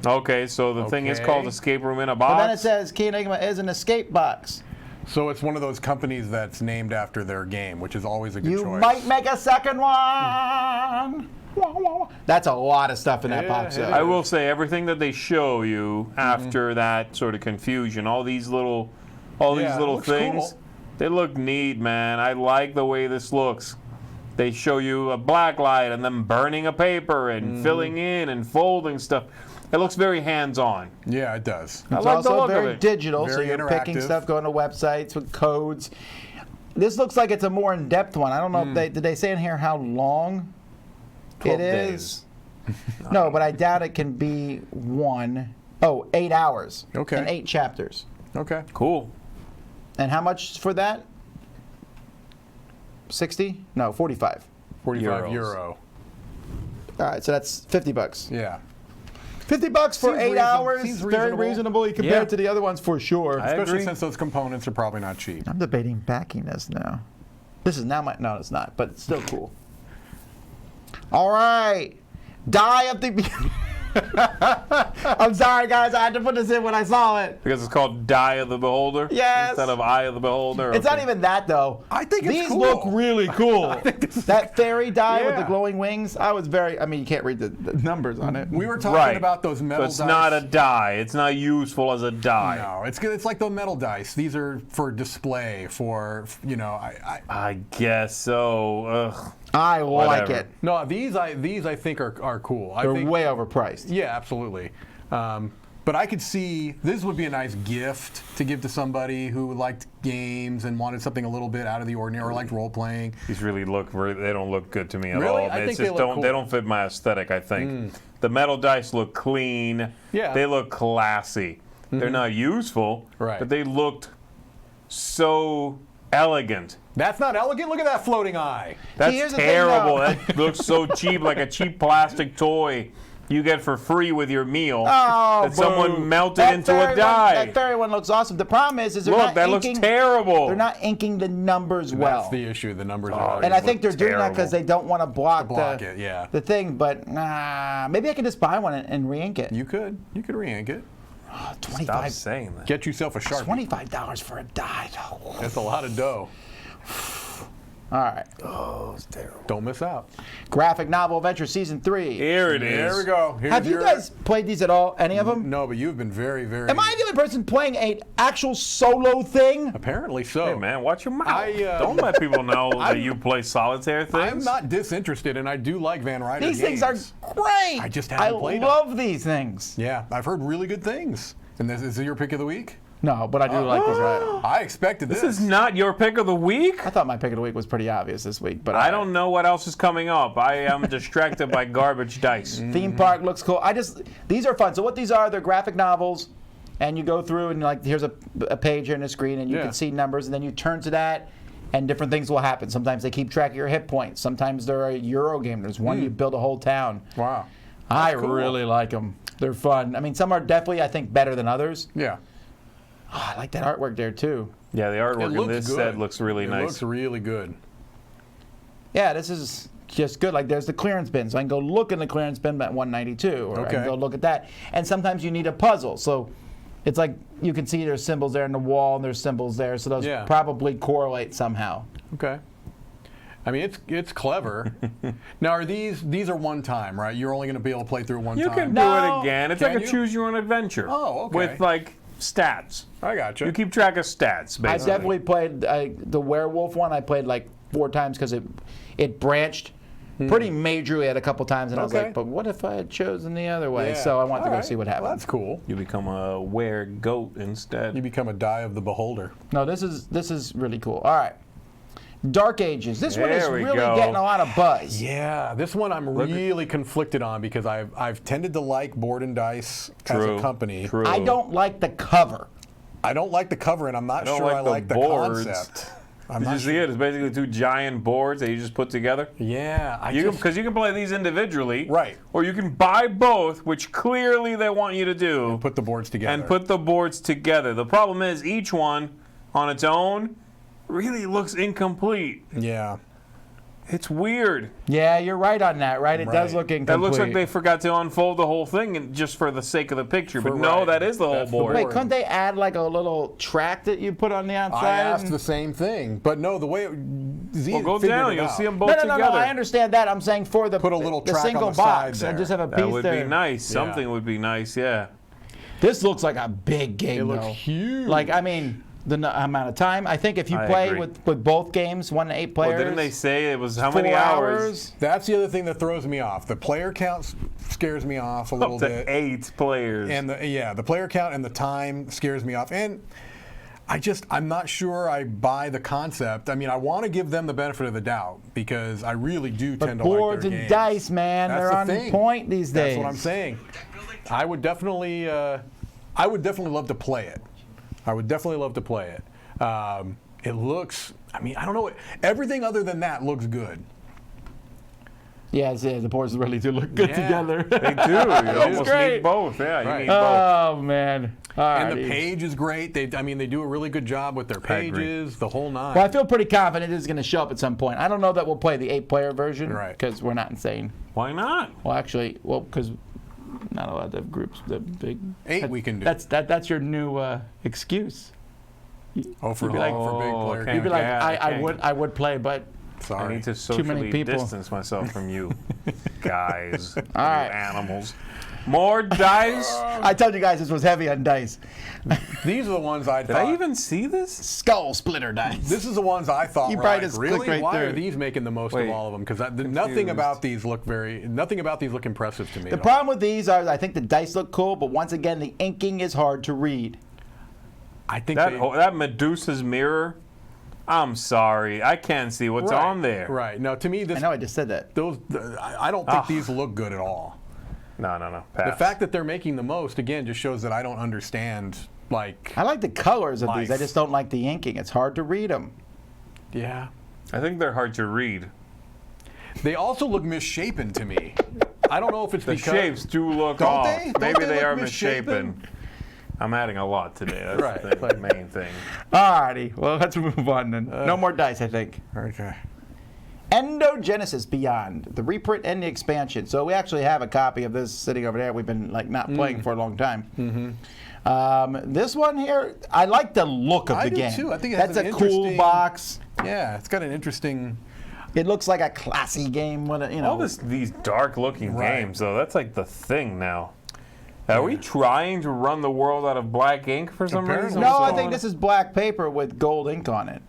Speaker 3: Okay, so the thing is called Escape Room in a Box.
Speaker 2: But then it says Key Enigma is an escape box.
Speaker 4: So it's one of those companies that's named after their game, which is always a good
Speaker 2: You
Speaker 4: choice.
Speaker 2: might make a second one. That's a lot of stuff in that box. though.
Speaker 3: I will say everything that they show you after that sort of confusion, all these little
Speaker 4: looks
Speaker 3: things,
Speaker 4: cool.
Speaker 3: they look neat, man. I like the way this looks. They show you a black light and them burning a paper and filling in and folding stuff. It looks very hands-on.
Speaker 4: Yeah, it does.
Speaker 3: I
Speaker 2: It's
Speaker 3: like the
Speaker 2: also
Speaker 3: look of
Speaker 2: very
Speaker 3: it.
Speaker 2: digital, so
Speaker 4: Very
Speaker 2: you're picking
Speaker 4: interactive.
Speaker 2: stuff, going to websites with codes. This looks like it's a more in-depth one. I don't know if did they say in here how long
Speaker 3: 12
Speaker 2: it is? No, but I doubt it can be 8 hours.
Speaker 4: Okay.
Speaker 2: And 8 chapters.
Speaker 4: Okay.
Speaker 3: Cool.
Speaker 2: And how much for that? 60? No, 45.
Speaker 4: 45
Speaker 3: Euros.
Speaker 4: euro.
Speaker 2: All right, so that's $50.
Speaker 4: Yeah.
Speaker 2: $50 for
Speaker 4: Seems
Speaker 2: 8 hours.
Speaker 4: seems
Speaker 2: Very
Speaker 4: reasonable.
Speaker 2: reasonably compared
Speaker 3: Yeah.
Speaker 2: to the other ones for sure.
Speaker 4: Especially
Speaker 3: agree.
Speaker 4: since those components are probably not cheap.
Speaker 2: I'm debating backing this now. This is now my. No, it's not, but it's still cool. All right. Die of the. I'm sorry, guys. I had to put this in when I saw it.
Speaker 3: Because it's called Die of the Beholder?
Speaker 2: Yes.
Speaker 3: Instead of Eye of the Beholder?
Speaker 2: It's not even that, though.
Speaker 4: I think it's
Speaker 2: These
Speaker 4: cool.
Speaker 2: look really cool. That fairy die with the
Speaker 4: Yeah.
Speaker 2: glowing wings, I was very. I mean, you can't read the numbers on it.
Speaker 4: We were talking
Speaker 3: Right.
Speaker 4: about those
Speaker 3: So
Speaker 4: metal
Speaker 3: it's
Speaker 4: dice.
Speaker 3: not a die. It's not useful as a die.
Speaker 4: No, it's good. It's like the metal dice. These are for display. For
Speaker 3: I guess so. Ugh.
Speaker 2: I like
Speaker 3: Whatever.
Speaker 2: it.
Speaker 4: no. These I think are cool. I
Speaker 2: They're
Speaker 4: think,
Speaker 2: way overpriced.
Speaker 4: Yeah, absolutely. But I could see this would be a nice gift to give to somebody who liked games and wanted something a little bit out of the ordinary, or liked role playing.
Speaker 3: These really they don't look good to me at
Speaker 4: Really?
Speaker 3: all.
Speaker 4: I
Speaker 3: It's
Speaker 4: think they
Speaker 3: just
Speaker 4: look cool.
Speaker 3: they don't fit my aesthetic, I think. The metal dice look clean.
Speaker 4: Yeah.
Speaker 3: They look classy. They're not useful,
Speaker 4: Right.
Speaker 3: but they looked so elegant.
Speaker 4: That's not elegant. Look at that floating eye.
Speaker 3: That's
Speaker 2: here's the thing,
Speaker 3: terrible.
Speaker 2: though.
Speaker 3: That looks so cheap, like a cheap plastic toy you get for free with your meal
Speaker 2: Oh,
Speaker 3: that someone
Speaker 2: boo.
Speaker 3: melted
Speaker 2: That
Speaker 3: into
Speaker 2: fairy
Speaker 3: a die.
Speaker 2: That fairy one looks awesome. The problem is they're
Speaker 3: Look,
Speaker 2: not
Speaker 3: that looks
Speaker 2: inking,
Speaker 3: terrible.
Speaker 2: They're not inking the numbers well.
Speaker 4: That's the issue. The numbers
Speaker 3: Oh,
Speaker 4: are.
Speaker 2: And I
Speaker 3: They
Speaker 2: think they're
Speaker 3: look
Speaker 2: doing that because
Speaker 3: terrible.
Speaker 2: they don't want to block,
Speaker 4: it. Yeah.
Speaker 2: the thing. But maybe I can just buy one and re-ink it.
Speaker 4: You could re-ink it.
Speaker 3: Stop
Speaker 2: 25
Speaker 3: saying that.
Speaker 4: Get yourself a Sharpie.
Speaker 2: $25 for a die. though.
Speaker 4: That's a lot of dough.
Speaker 2: All right.
Speaker 3: Oh, it's terrible.
Speaker 4: Don't miss out.
Speaker 2: Graphic Novel Adventure Season 3.
Speaker 3: Here it is.
Speaker 4: There we go. Here's
Speaker 2: Have you
Speaker 4: your-
Speaker 2: guys played these at all? Any of them?
Speaker 4: No, but you've been very, very.
Speaker 2: Am I the only person playing a actual solo thing?
Speaker 4: Apparently so.
Speaker 3: Hey, man, watch your mouth.
Speaker 4: Don't
Speaker 3: Don't let people know that you play solitaire things.
Speaker 4: I'm not disinterested, and I do like Van Ryder
Speaker 2: These
Speaker 4: games.
Speaker 2: things are great.
Speaker 4: I just haven't played 'em.
Speaker 2: I love these things.
Speaker 4: Yeah, I've heard really good things. And this is your pick of the week?
Speaker 2: No, but I do like these.
Speaker 4: I expected this.
Speaker 3: This is not your pick of the week?
Speaker 2: I thought my pick of the week was pretty obvious this week, but
Speaker 3: I don't know what else is coming up. I am distracted by garbage dice.
Speaker 2: Theme park looks cool. These are fun. So what these are, they're graphic novels, and you go through and like here's a page here on the screen, and you
Speaker 4: Yeah.
Speaker 2: can see numbers, and then you turn to that, and different things will happen. Sometimes they keep track of your hit points. Sometimes they're a Euro game. There's one you build a whole town.
Speaker 4: Wow.
Speaker 2: I
Speaker 4: cool.
Speaker 2: really like them. They're fun. I mean, some are definitely I think better than others.
Speaker 4: Yeah.
Speaker 2: Oh, I like that artwork there too.
Speaker 3: Yeah, the artwork in
Speaker 4: looks
Speaker 3: this
Speaker 4: good.
Speaker 3: set looks really
Speaker 4: It
Speaker 3: nice.
Speaker 4: looks really good.
Speaker 2: Yeah, this is just good. Like there's the clearance bin, so I can go look in the clearance bin at 192, or I can
Speaker 4: Okay.
Speaker 2: go look at that. And sometimes you need a puzzle, so it's like you can see there's symbols there in the wall, and there's symbols there, so those
Speaker 4: Yeah.
Speaker 2: probably correlate somehow.
Speaker 4: Okay. I mean, it's clever. Now, are these are one time, right? You're only going to be able to play through one
Speaker 3: You
Speaker 4: time.
Speaker 3: can do
Speaker 2: No.
Speaker 3: it again. It's
Speaker 4: Can
Speaker 3: like a
Speaker 4: you?
Speaker 3: choose your own adventure.
Speaker 4: Oh, okay.
Speaker 3: With like stats.
Speaker 4: I got you.
Speaker 3: You keep track of stats,
Speaker 2: I
Speaker 3: basically.
Speaker 2: definitely played the werewolf one. I played like 4 times because it branched pretty majorly at a couple times, and I was
Speaker 4: Okay.
Speaker 2: like, but what if I had chosen the other way?
Speaker 4: Yeah.
Speaker 2: So I wanted to
Speaker 4: All
Speaker 2: go
Speaker 4: right.
Speaker 2: see what happened.
Speaker 4: Well, that's cool.
Speaker 3: You become a were-goat instead.
Speaker 4: You become a die of the beholder.
Speaker 2: No, this is really cool. All right. Dark Ages. This one is
Speaker 3: There we
Speaker 2: really
Speaker 3: go.
Speaker 2: getting a lot of buzz.
Speaker 4: Yeah, this one I'm really conflicted on because I've tended to like Board and Dice as
Speaker 3: True.
Speaker 4: a company.
Speaker 3: True.
Speaker 2: I don't like the cover.
Speaker 4: I don't like the cover, and I'm not
Speaker 3: don't
Speaker 4: sure
Speaker 3: like
Speaker 4: I
Speaker 3: the
Speaker 4: like the
Speaker 3: boards.
Speaker 4: concept. I'm
Speaker 3: Did
Speaker 4: not
Speaker 3: you see
Speaker 4: sure.
Speaker 3: it? It's basically 2 giant boards that you just put together.
Speaker 4: Yeah,
Speaker 3: Because you can play these individually,
Speaker 4: Right.
Speaker 3: Or you can buy both, which clearly they want you to do,
Speaker 4: put the boards together.
Speaker 3: and put the boards together. The problem is each one on its own really looks incomplete.
Speaker 4: Yeah.
Speaker 3: It's weird.
Speaker 2: Yeah, you're right on that, right? It does
Speaker 4: Right.
Speaker 2: look incomplete.
Speaker 3: That looks like they forgot to unfold the whole thing and just for the sake of the picture. But no,
Speaker 4: right.
Speaker 3: that is the whole
Speaker 4: That's the
Speaker 3: board.
Speaker 2: Wait, couldn't they add like a little track that you put on the outside?
Speaker 4: I asked the same thing, but no, the way Z
Speaker 3: Well, go
Speaker 4: figured
Speaker 3: down.
Speaker 4: it
Speaker 3: You'll
Speaker 4: out.
Speaker 3: see them both
Speaker 2: No,
Speaker 3: together.
Speaker 2: no. I understand that. I'm saying for the
Speaker 4: Put a little
Speaker 2: the
Speaker 4: track on
Speaker 2: single
Speaker 4: the side
Speaker 2: box
Speaker 4: there.
Speaker 2: and just have a
Speaker 3: That
Speaker 2: piece
Speaker 3: would
Speaker 2: there.
Speaker 3: be nice.
Speaker 4: Yeah.
Speaker 3: Something would be nice, yeah.
Speaker 2: This looks like a big game,
Speaker 4: It looks
Speaker 2: though.
Speaker 4: huge.
Speaker 2: Like, I mean, the amount of time. I think if you
Speaker 3: I
Speaker 2: play
Speaker 3: agree.
Speaker 2: with both games, 1 to 8 players.
Speaker 3: Well, didn't they say it was how
Speaker 2: 4
Speaker 3: many hours?
Speaker 4: That's the other thing that throws me off. The player count scares me off a little
Speaker 3: Up to
Speaker 4: bit.
Speaker 3: 8 players.
Speaker 4: And the player count and the time scares me off. And I'm not sure I buy the concept. I mean, I want to give them the benefit of the doubt because I really do
Speaker 2: But
Speaker 4: tend to like
Speaker 2: boards
Speaker 4: their
Speaker 2: and
Speaker 4: games.
Speaker 2: dice, man,
Speaker 4: That's
Speaker 2: they're
Speaker 4: the
Speaker 2: on
Speaker 4: thing.
Speaker 2: point these days.
Speaker 4: That's what I'm saying. I would definitely love to play it. I would definitely love to play it. It looks I mean, I don't know. Everything other than that looks good.
Speaker 2: Yeah, the boards really do look good together.
Speaker 3: They do. You almost need both. Yeah, you need both.
Speaker 2: Oh, man.
Speaker 4: And the page is great. They do a really good job with their pages, the whole nine.
Speaker 2: Well, I feel pretty confident it's going to show up at some point. I don't know that we'll play the 8-player version because we're not insane.
Speaker 3: Why not?
Speaker 2: Well, actually, because not a lot of groups. The big
Speaker 4: 8 we can do.
Speaker 2: That's your new excuse.
Speaker 4: For big player.
Speaker 2: You'd be like, I would play, but
Speaker 3: I need to socially distance myself from you guys.
Speaker 2: All right.
Speaker 3: Animals. More dice.
Speaker 2: I told you guys this was heavy on dice.
Speaker 4: These are the ones I
Speaker 3: Did
Speaker 4: thought.
Speaker 3: I even see this?
Speaker 2: Skull splitter dice.
Speaker 4: This is the ones I thought
Speaker 2: You
Speaker 4: were
Speaker 2: probably
Speaker 4: like,
Speaker 2: just
Speaker 4: really?
Speaker 2: clicked right
Speaker 4: Why
Speaker 2: through.
Speaker 4: are these making the most of all of them? Because nothing about these look impressive to me.
Speaker 2: The problem with these are I think the dice look cool, but once again, the inking is hard to read.
Speaker 4: I think
Speaker 3: that Medusa's mirror. I'm sorry, I can't see what's on there.
Speaker 4: Right. No, to me,
Speaker 2: I know I just said that.
Speaker 4: I don't think these look good at all.
Speaker 3: No. Pass.
Speaker 4: The fact that they're making the most, again, just shows that I don't understand,
Speaker 2: I like the colors of
Speaker 4: life.
Speaker 2: these. I just don't like the inking. It's hard to read them.
Speaker 4: Yeah.
Speaker 3: I think they're hard to read.
Speaker 4: They also look misshapen to me. I don't know if it's
Speaker 3: The
Speaker 4: because...
Speaker 3: shapes do look
Speaker 4: Don't
Speaker 3: off.
Speaker 4: they? Don't
Speaker 3: Maybe
Speaker 4: they
Speaker 3: they
Speaker 4: look
Speaker 3: are
Speaker 4: misshapen?
Speaker 3: misshapen. I'm adding a lot today. That's
Speaker 4: Right.
Speaker 3: the main thing.
Speaker 2: Alrighty, well, let's move on then. No more dice, I think.
Speaker 4: Okay.
Speaker 2: Endogenesis Beyond, the reprint and the expansion. So we actually have a copy of this sitting over there. We've been not playing for a long time. This one here, I like the look of the game.
Speaker 4: I do too. I think it has
Speaker 2: That's
Speaker 4: an
Speaker 2: a cool
Speaker 4: interesting-
Speaker 2: box.
Speaker 4: Yeah, it's got an interesting...
Speaker 2: It looks like a classy game. With a,
Speaker 3: All these dark-looking games, though, that's like the thing now. Are we trying to run the world out of black ink for some reason?
Speaker 2: No, I think this is black paper with gold ink on it.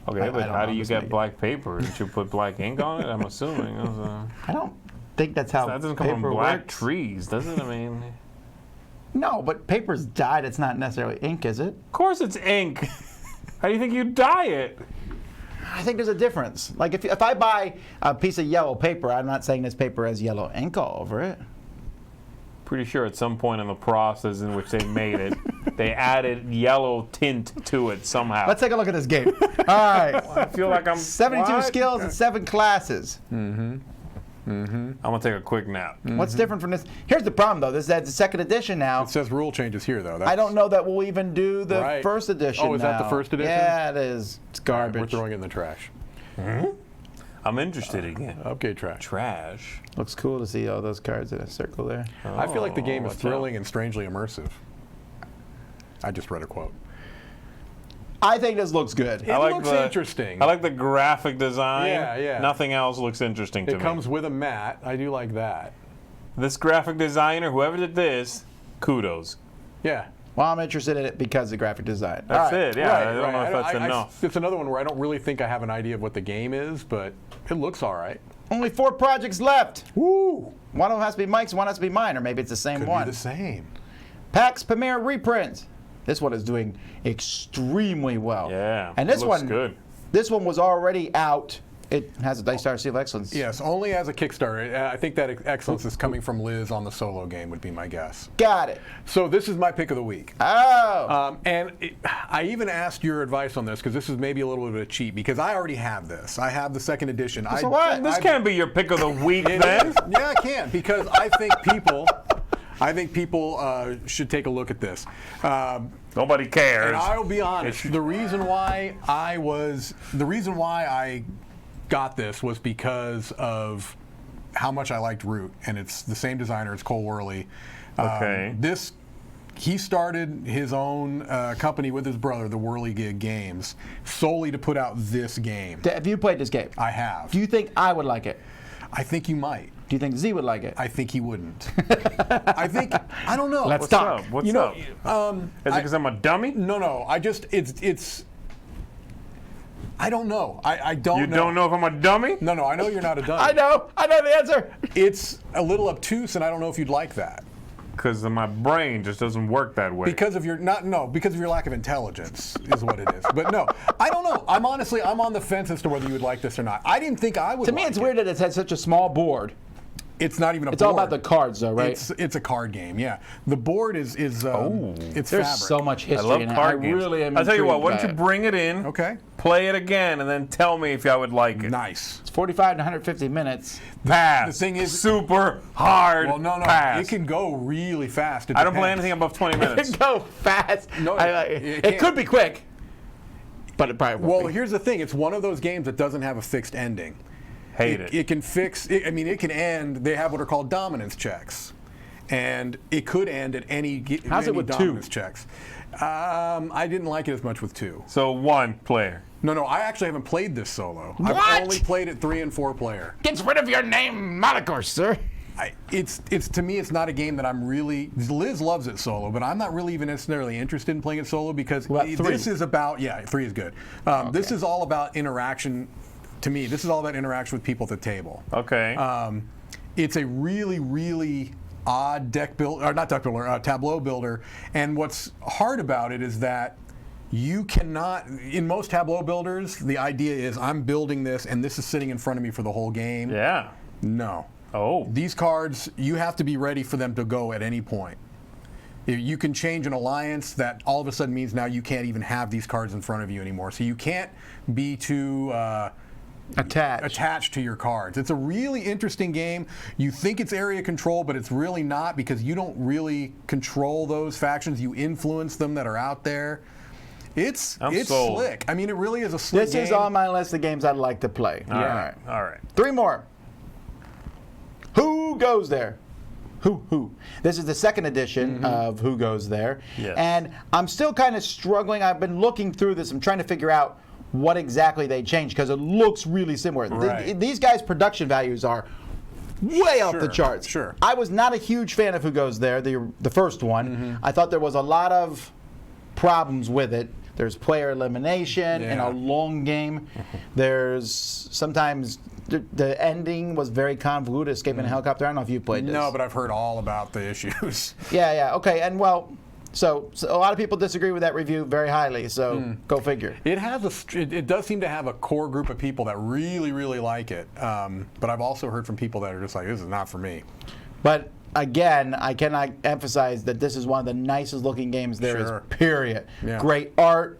Speaker 3: Okay, but how do you get black paper? Did you put black ink on it? I'm assuming.
Speaker 2: I don't think that's how
Speaker 3: That doesn't come
Speaker 2: paper
Speaker 3: from black
Speaker 2: works.
Speaker 3: trees, does it? I mean,
Speaker 2: No, but paper's dyed. It's not necessarily ink, is it?
Speaker 3: of course it's ink. How do you think you dye it?
Speaker 2: I think there's a difference. Like if I buy a piece of yellow paper, I'm not saying this paper has yellow ink all over it.
Speaker 3: Pretty sure at some point in the process in which they made it, they added yellow tint to it somehow.
Speaker 2: Let's take a look at this game. All right.
Speaker 3: I feel like I'm
Speaker 2: 72
Speaker 3: what?
Speaker 2: skills and 7 classes.
Speaker 3: I'm gonna take a quick nap.
Speaker 2: What's different from this? Here's the problem, though. This is the second edition now.
Speaker 4: It says rule changes here, though.
Speaker 2: I don't know that we'll even do the
Speaker 4: Right.
Speaker 2: first edition.
Speaker 4: Oh, is that the
Speaker 2: now.
Speaker 4: first edition?
Speaker 2: Yeah, it is. It's garbage.
Speaker 4: We're throwing it in the trash.
Speaker 3: I'm interested again.
Speaker 4: Okay, trash.
Speaker 3: Trash.
Speaker 2: Looks cool to see all those cards in a circle there.
Speaker 4: I feel like the game is
Speaker 3: watch
Speaker 4: thrilling and strangely immersive. I just read a quote.
Speaker 2: I think this looks good.
Speaker 4: It looks interesting.
Speaker 3: I like the graphic design.
Speaker 4: Yeah.
Speaker 3: Nothing else looks interesting to me.
Speaker 4: It comes with a mat. I do like that.
Speaker 3: This graphic designer, whoever did this, kudos.
Speaker 4: Yeah.
Speaker 2: Well, I'm interested in it because of graphic design.
Speaker 3: That's
Speaker 2: All right.
Speaker 3: it. Yeah, I don't know if that's enough.
Speaker 4: It's another one where I don't really think I have an idea of what the game is, but it looks all right.
Speaker 2: Only 4 projects left.
Speaker 4: Woo!
Speaker 2: One of them has to be Mike's, one has to be mine, or maybe it's the same
Speaker 4: Could
Speaker 2: one.
Speaker 4: be the same.
Speaker 2: PAX Premier reprint. This one is doing extremely well.
Speaker 3: Yeah.
Speaker 2: And this
Speaker 3: looks
Speaker 2: one,
Speaker 3: good.
Speaker 2: This one was already out. It has a Dice Star Seal of Excellence.
Speaker 4: Yes, only as a Kickstarter. I think that excellence is coming from Liz on the solo game would be my guess.
Speaker 2: Got it.
Speaker 4: So this is my pick of the week.
Speaker 2: Oh.
Speaker 4: I even asked your advice on this because this is maybe a little bit of a cheat because I already have this. I have the second edition.
Speaker 2: So what?
Speaker 3: This can't be your pick of the week then.
Speaker 4: Yeah, I can because I think people should take a look at this.
Speaker 3: Nobody cares.
Speaker 4: And I'll be honest. The reason why I got this was because of how much I liked Root, and it's the same designer. It's Cole Worley.
Speaker 3: Okay.
Speaker 4: He started his own company with his brother, the Whirly Gig Games, solely to put out this game.
Speaker 2: Have you played this game?
Speaker 4: I have.
Speaker 2: Do you think I would like it?
Speaker 4: I think you might.
Speaker 2: Do you think Z would like it?
Speaker 4: I think he wouldn't. I don't know.
Speaker 2: Let's
Speaker 3: What's
Speaker 2: talk.
Speaker 3: up? What's up? Is it because I'm a dummy?
Speaker 4: No. I don't know. I don't know.
Speaker 3: You don't know if I'm a dummy?
Speaker 4: No, I know you're not a dummy.
Speaker 2: I know the answer.
Speaker 4: It's a little obtuse, and I don't know if you'd like that.
Speaker 3: Because my brain just doesn't work that way.
Speaker 4: Because of your lack of intelligence is what it is. But no, I don't know. I'm on the fence as to whether you would like this or not. I didn't think I would.
Speaker 2: To me, it's weird that it's had such a small board.
Speaker 4: It's not even a board.
Speaker 2: It's all about the cards, though, right?
Speaker 4: It's a card game, yeah. The board is it's
Speaker 2: There's
Speaker 4: fabric.
Speaker 2: so much
Speaker 3: I
Speaker 2: history
Speaker 3: love
Speaker 2: in it.
Speaker 3: card games.
Speaker 2: Really am
Speaker 3: I'll tell you what,
Speaker 2: intrigued
Speaker 3: why don't
Speaker 2: by
Speaker 3: you
Speaker 2: it.
Speaker 3: bring it in,
Speaker 4: Okay.
Speaker 3: play it again, and then tell me if I would like it.
Speaker 4: Nice.
Speaker 2: It's 45 to 150 minutes.
Speaker 3: Pass.
Speaker 4: The thing is-
Speaker 3: super hard.
Speaker 4: Well, no,
Speaker 3: pass.
Speaker 4: it can go really fast.
Speaker 3: I don't play anything above 20 minutes.
Speaker 2: Go fast.
Speaker 4: No,
Speaker 2: it
Speaker 4: can't.
Speaker 2: could be quick, but it probably won't
Speaker 4: Well,
Speaker 2: be.
Speaker 4: here's the thing. It's one of those games that doesn't have a fixed ending.
Speaker 3: Hate it.
Speaker 4: It can fix. I mean, it can end. They have what are called dominance checks, and it could end at any.
Speaker 2: How's it with
Speaker 4: dominance
Speaker 2: 2?
Speaker 4: checks? I didn't like it as much with 2.
Speaker 3: So 1 player.
Speaker 4: No, I actually haven't played this solo.
Speaker 2: What?
Speaker 4: I've only played it 3 and 4 player.
Speaker 2: Get rid of your name, moniker, sir.
Speaker 4: It's to me, it's not a game that I'm really. Liz loves it solo, but I'm not really even necessarily interested in playing it solo because
Speaker 2: What about 3?
Speaker 4: this is about 3 is good. This is all about interaction. To me, this is all about interaction with people at the table.
Speaker 3: Okay.
Speaker 4: It's a really, really odd deck build, or not deck builder, tableau builder. And what's hard about it is that you cannot, in most tableau builders, the idea is I'm building this and this is sitting in front of me for the whole game.
Speaker 3: yeah.
Speaker 4: No.
Speaker 3: Oh.
Speaker 4: These cards, you have to be ready for them to go at any point. You can change an alliance that all of a sudden means now you can't even have these cards in front of you anymore. So you can't be too attached to your cards. It's a really interesting game. You think it's area control, but it's really not because you don't really control those factions. You influence them that are out there. It's
Speaker 3: sold.
Speaker 4: slick. I mean, it really is a slick
Speaker 2: This
Speaker 4: game.
Speaker 2: is on my list of games I'd like to play.
Speaker 3: All right. All right.
Speaker 2: 3 more. Who Goes There? Who? This is the second edition of Who Goes There.
Speaker 3: Yes.
Speaker 2: And I'm still kind of struggling. I've been looking through this. I'm trying to figure out what exactly they changed because it looks really similar.
Speaker 4: Right.
Speaker 2: These guys' production values are way off the
Speaker 4: Sure,
Speaker 2: charts.
Speaker 4: sure.
Speaker 2: I was not a huge fan of Who Goes There, the first one. I thought there was a lot of problems with it. There's player elimination in a long game. There's sometimes the ending was very convoluted, escaping a helicopter. I don't know if you played this.
Speaker 4: No, but I've heard all about the issues.
Speaker 2: Yeah, okay. And well, so a lot of people disagree with that review very highly, so go figure.
Speaker 4: It has it does seem to have a core group of people that really, really like it. But I've also heard from people that are just like, this is not for me.
Speaker 2: But again, I cannot emphasize that this is one of the nicest looking games there is,
Speaker 4: Sure.
Speaker 2: period.
Speaker 4: Yeah.
Speaker 2: Great art.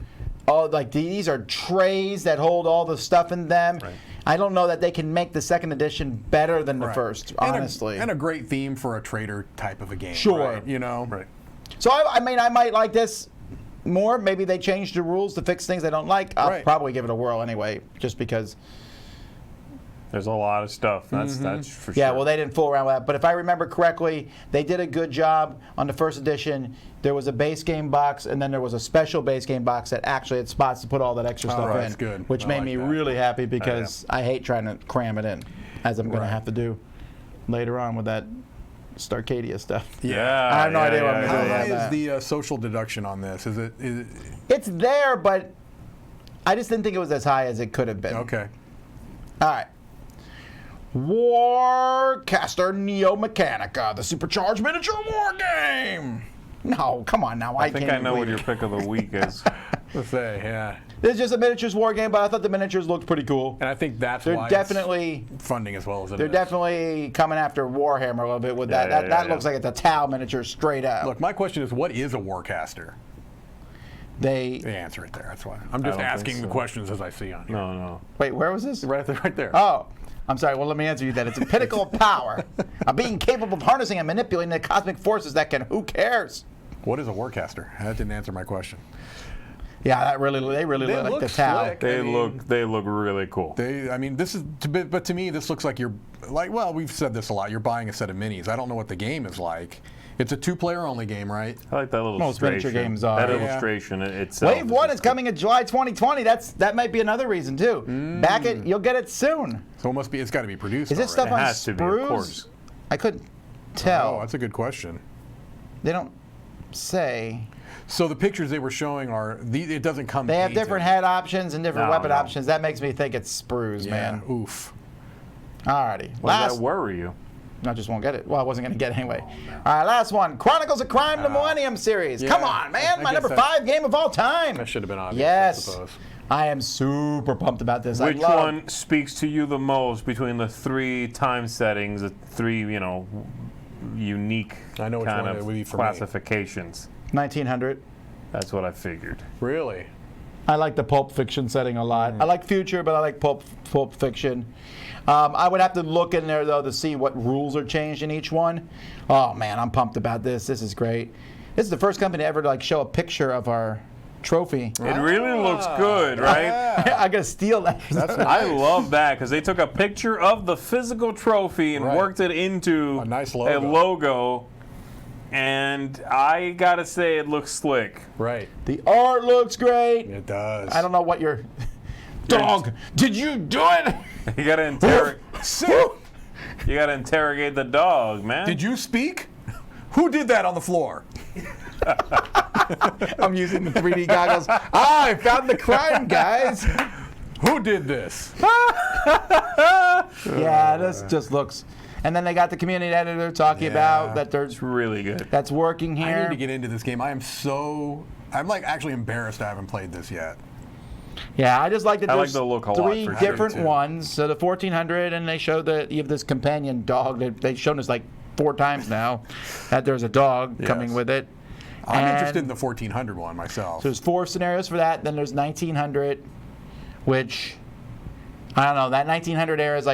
Speaker 2: These are trays that hold all the stuff in them.
Speaker 4: Right.
Speaker 2: I don't know that they can make the second edition better than the
Speaker 4: Right.
Speaker 2: first,
Speaker 4: And
Speaker 2: honestly.
Speaker 4: and a great theme for a trader type of a game.
Speaker 2: Sure.
Speaker 4: Right? You know?
Speaker 3: Right.
Speaker 2: So I mean, I might like this more. Maybe they changed the rules to fix things I don't like. I'll
Speaker 4: Right.
Speaker 2: probably give it a whirl anyway, just because.
Speaker 3: There's a lot of stuff. That's for sure.
Speaker 2: Yeah, well, they didn't fool around with that. But if I remember correctly, they did a good job on the first edition. There was a base game box, and then there was a special base game box that actually had spots to put all that extra stuff
Speaker 4: that's
Speaker 2: in,
Speaker 4: good.
Speaker 2: which
Speaker 4: I
Speaker 2: made
Speaker 4: like
Speaker 2: me
Speaker 4: that.
Speaker 2: really happy because I hate trying to cram it in, as I'm going to
Speaker 4: Right.
Speaker 2: have to do later on with that Starcadia stuff.
Speaker 3: Yeah.
Speaker 2: I have no idea what I'm
Speaker 4: How
Speaker 2: gonna do.
Speaker 4: high
Speaker 2: Yeah,
Speaker 4: is the social deduction on this? Is it
Speaker 2: It's there, but I just didn't think it was as high as it could have been.
Speaker 4: okay?
Speaker 2: All right. Warcaster Neo Mechanica, the supercharged miniature war game. No, come on now.
Speaker 3: I think I
Speaker 2: can't
Speaker 3: know what
Speaker 2: believe
Speaker 3: your
Speaker 2: it.
Speaker 3: pick of the week is.
Speaker 4: Let's say, yeah.
Speaker 2: This is just a miniatures war game, but I thought the miniatures looked pretty cool.
Speaker 4: And I think that's
Speaker 2: They're
Speaker 4: why
Speaker 2: definitely
Speaker 4: it's funding as well as it
Speaker 2: they're
Speaker 4: is.
Speaker 2: definitely coming after Warhammer a little bit with that.
Speaker 3: Yeah,
Speaker 2: That
Speaker 3: yeah.
Speaker 2: looks like it's a Tau miniature straight up.
Speaker 4: Look, my question is, what is a Warcaster?
Speaker 2: They
Speaker 4: The answer right there. That's why I'm just
Speaker 3: don't think
Speaker 4: asking the
Speaker 3: so.
Speaker 4: questions as I see on here.
Speaker 3: No.
Speaker 2: wait. Where was this?
Speaker 4: Right there.
Speaker 2: Oh, I'm sorry. Well, let me answer you that. It's a pinnacle of power, of being capable of harnessing and manipulating the cosmic forces that can. Who cares?
Speaker 4: What is a Warcaster? That didn't answer my question.
Speaker 2: Yeah, they really
Speaker 4: They
Speaker 2: look like
Speaker 4: look
Speaker 2: the Tau.
Speaker 4: slick.
Speaker 3: They
Speaker 4: I mean,
Speaker 3: look really cool.
Speaker 4: I mean, this is, but to me, this looks like you're, like, well, we've said this a lot. You're buying a set of minis. I don't know what the game is like. It's a 2-player only game, right?
Speaker 3: I like that little
Speaker 2: Most
Speaker 3: illustration.
Speaker 2: miniature games are,
Speaker 3: That
Speaker 2: yeah.
Speaker 3: illustration itself.
Speaker 2: Wave 1 is
Speaker 3: just
Speaker 2: coming in July 2020. That might be another reson too. Back it, you'll get it soon.
Speaker 4: So it's got to be produced.
Speaker 2: Is this
Speaker 4: already.
Speaker 2: stuff on
Speaker 3: has to be, of
Speaker 2: sprues?
Speaker 3: course.
Speaker 2: I couldn't tell.
Speaker 4: Oh, that's a good question.
Speaker 2: They don't say.
Speaker 4: So the pictures they were showing it doesn't come.
Speaker 2: They have
Speaker 4: painted.
Speaker 2: different head options and different
Speaker 3: No,
Speaker 2: weapon
Speaker 3: no.
Speaker 2: options. That makes me think it's sprues,
Speaker 4: Yeah.
Speaker 2: man.
Speaker 4: Oof.
Speaker 2: Alrighty.
Speaker 3: Why does that worry you?
Speaker 2: I just won't get it. Well, I wasn't going to get it anyway. All right, last one. Chronicles of Crime, the Millennium series.
Speaker 4: yeah,
Speaker 2: Come on, man.
Speaker 4: I
Speaker 2: My
Speaker 4: guess
Speaker 2: number
Speaker 4: that-
Speaker 2: 5 game of all time.
Speaker 4: That should have been obvious.
Speaker 2: Yes.
Speaker 4: I suppose.
Speaker 2: I am super pumped about this.
Speaker 3: Which one speaks to you the most between the 3 time settings, the 3, unique
Speaker 4: I know which
Speaker 3: kind
Speaker 4: one
Speaker 3: of
Speaker 4: it would be for me.
Speaker 3: classifications?
Speaker 2: 1900.
Speaker 3: That's what I figured.
Speaker 4: Really?
Speaker 2: I like the Pulp Fiction setting a lot. I like Future, but I like Pulp Fiction. I would have to look in there, though, to see what rules are changed in each one. Oh, man, I'm pumped about this. This is great. This is the first company to ever show a picture of our trophy.
Speaker 3: It really looks good, right?
Speaker 4: Yeah.
Speaker 2: I gotta steal that.
Speaker 3: I love that because they took a picture of the physical trophy and
Speaker 4: Right.
Speaker 3: worked it into
Speaker 4: A nice
Speaker 3: a
Speaker 4: logo.
Speaker 3: logo. And I gotta say, it looks slick.
Speaker 4: Right.
Speaker 2: The art looks great.
Speaker 4: It does.
Speaker 2: I don't know what your dog. Did you do it?
Speaker 3: You gotta you gotta interrogate the dog, man.
Speaker 4: Did you speak? Who did that on the floor?
Speaker 2: I'm using the 3D goggles. I found the crime, guys.
Speaker 4: Who did this?
Speaker 2: Yeah, this just looks. And then they got the community editor talking about that
Speaker 3: It's really good.
Speaker 2: that's working here.
Speaker 4: I need to get into this game. I'm actually embarrassed I haven't played this yet.
Speaker 2: Yeah, I just like that
Speaker 3: I like
Speaker 2: there's
Speaker 3: the look a lot,
Speaker 2: 3
Speaker 3: for sure,
Speaker 2: different
Speaker 4: too.
Speaker 2: ones. So the 1400, and they show that you have this companion dog. They've shown us 4 times now that there's a dog coming with it.
Speaker 4: I'm
Speaker 2: And
Speaker 4: interested in the 1400 one myself.
Speaker 2: So there's 4 scenarios for that. Then there's 1900, which I don't know. That 1900 era is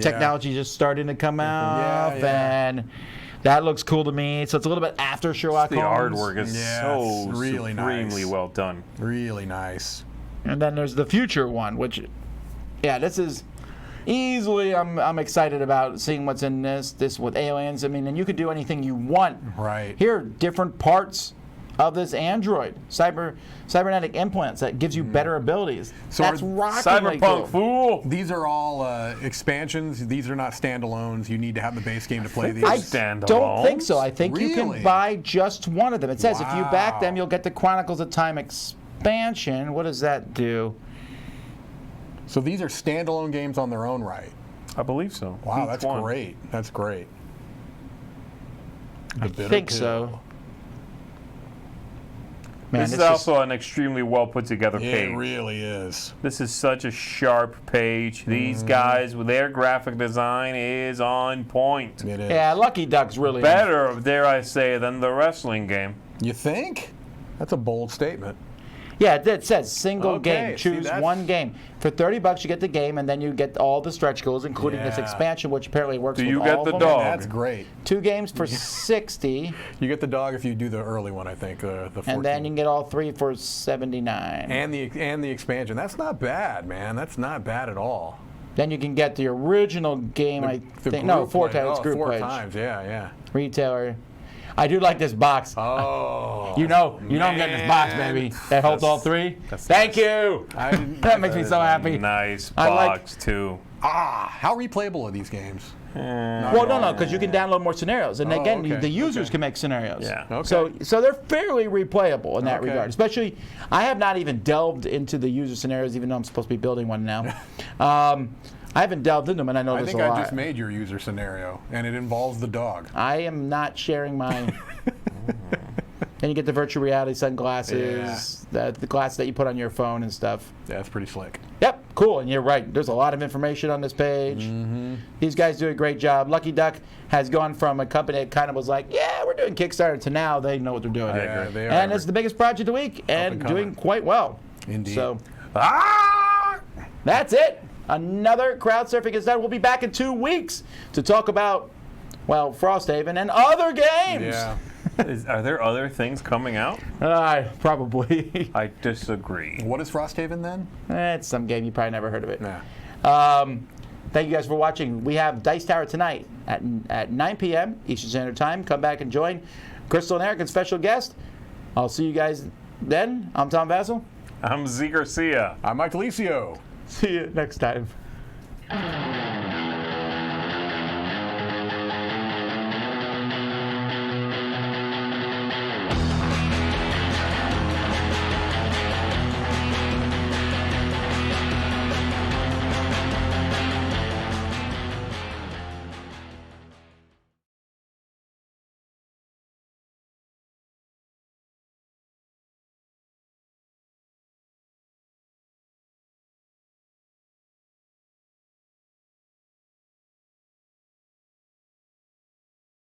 Speaker 2: technology just starting to come out,
Speaker 4: yeah.
Speaker 2: and that looks cool to me. So it's a little bit after Sherlock
Speaker 3: The
Speaker 2: Holmes.
Speaker 3: artwork is
Speaker 4: Yeah,
Speaker 3: so
Speaker 4: it's really
Speaker 3: supremely
Speaker 4: nice.
Speaker 3: well done.
Speaker 4: Really nice.
Speaker 2: And then there's the future one, which, this is easily. I'm excited about seeing what's in this with aliens. I mean, and you can do anything you want.
Speaker 4: Right.
Speaker 2: Here are different parts of this android, cybernetic implants that gives you better abilities.
Speaker 4: So
Speaker 2: That's
Speaker 4: are
Speaker 2: rockingly
Speaker 3: Cyberpunk
Speaker 2: cool.
Speaker 3: fool.
Speaker 4: These are all expansions. These are not standalones. You need to have the base game to play these.
Speaker 2: I
Speaker 3: Standalone?
Speaker 2: don't think so. I think you
Speaker 4: Really?
Speaker 2: can buy just one of them. It says if you back them,
Speaker 4: Wow.
Speaker 2: you'll get the Chronicles of Time expansion. What does that do?
Speaker 4: So these are standalone games on their own right.
Speaker 3: I believe so.
Speaker 4: Wow,
Speaker 3: Each
Speaker 4: that's
Speaker 3: one.
Speaker 4: great. That's great.
Speaker 2: I
Speaker 4: bitter
Speaker 2: think
Speaker 4: pill.
Speaker 2: so. Man,
Speaker 3: This is
Speaker 2: this
Speaker 3: also an extremely well put together page.
Speaker 4: It really is.
Speaker 3: This is such a sharp page. These guys, with their graphic design, is on point.
Speaker 4: It is.
Speaker 2: Yeah, Lucky Duck's really
Speaker 3: Better, dare I say, than the wrestling game.
Speaker 4: You think? That's a bold statement.
Speaker 2: Yeah, it says single
Speaker 4: Okay,
Speaker 2: game.
Speaker 4: see,
Speaker 2: Choose
Speaker 4: that's-
Speaker 2: one game. For $30, you get the game, and then you get all the stretch goals, including this
Speaker 4: Yeah.
Speaker 2: expansion, which apparently works
Speaker 3: Do
Speaker 2: with
Speaker 3: you
Speaker 2: all
Speaker 3: get
Speaker 2: of
Speaker 3: the
Speaker 2: them.
Speaker 3: dog?
Speaker 4: That's great.
Speaker 2: 2 games for $60,
Speaker 4: You get the dog if you do the early one, I think, the 14.
Speaker 2: and then you can get all 3 for $79.
Speaker 4: and the expansion. That's not bad, man. That's not bad at all.
Speaker 2: Then you can get the original game, I
Speaker 4: The
Speaker 2: think. No,
Speaker 4: group
Speaker 2: 4
Speaker 4: play.
Speaker 2: times.
Speaker 4: Oh,
Speaker 2: Group
Speaker 4: 4
Speaker 2: pledge.
Speaker 4: times. Yeah.
Speaker 2: Retailer. I do like this box.
Speaker 4: Oh.
Speaker 2: You know I'm getting this box,
Speaker 4: man.
Speaker 2: baby. That holds all 3. Thank you.
Speaker 4: I didn't-
Speaker 2: That makes me so happy.
Speaker 3: Nice
Speaker 2: I like-
Speaker 3: box, too.
Speaker 4: How replayable are these games?
Speaker 2: Well, no, because you can download more scenarios, and again,
Speaker 4: okay,
Speaker 2: the users
Speaker 4: okay.
Speaker 2: can make scenarios.
Speaker 3: Yeah.
Speaker 4: Okay.
Speaker 2: So they're fairly replayable in that
Speaker 4: Okay.
Speaker 2: regard. Especially, I have not even delved into the user scenarios, even though I'm supposed to be building one now. I haven't delved into them, and I know
Speaker 4: I
Speaker 2: this
Speaker 4: think
Speaker 2: a
Speaker 4: I
Speaker 2: lot.
Speaker 4: just made your user scenario, and it involves the dog.
Speaker 2: I am not sharing my. Then you get the virtual reality sunglasses, the glasses that you put on your phone and stuff.
Speaker 4: Yeah, that's pretty slick.
Speaker 2: Yep, cool. And you're right. There's a lot of information on this page. These guys do a great job. Lucky Duck has gone from a company that kind of was like, yeah, we're doing Kickstarter, to now they know what they're doing.
Speaker 4: Yeah, they are.
Speaker 2: And it's the biggest project of the week and
Speaker 4: and coming.
Speaker 2: doing quite well.
Speaker 4: Indeed.
Speaker 2: So
Speaker 3: Ah!
Speaker 2: that's it. Another Crowdsurfing is done. We'll be back in 2 weeks to talk about, well, Frosthaven and other games.
Speaker 4: Yeah.
Speaker 3: Are there other things coming out?
Speaker 2: Probably.
Speaker 3: I disagree.
Speaker 4: What is Frosthaven then?
Speaker 2: It's some game. You probably never heard of it.
Speaker 4: Nah.
Speaker 2: Thank you guys for watching. We have Dice Tower tonight at 9 p.m. Eastern Standard Time. Come back and join Crystal and Eric and special guest. I'll see you guys then. I'm Tom Vassell.
Speaker 3: I'm Z Garcia.
Speaker 4: I'm Mike Alicio.
Speaker 2: See you next time.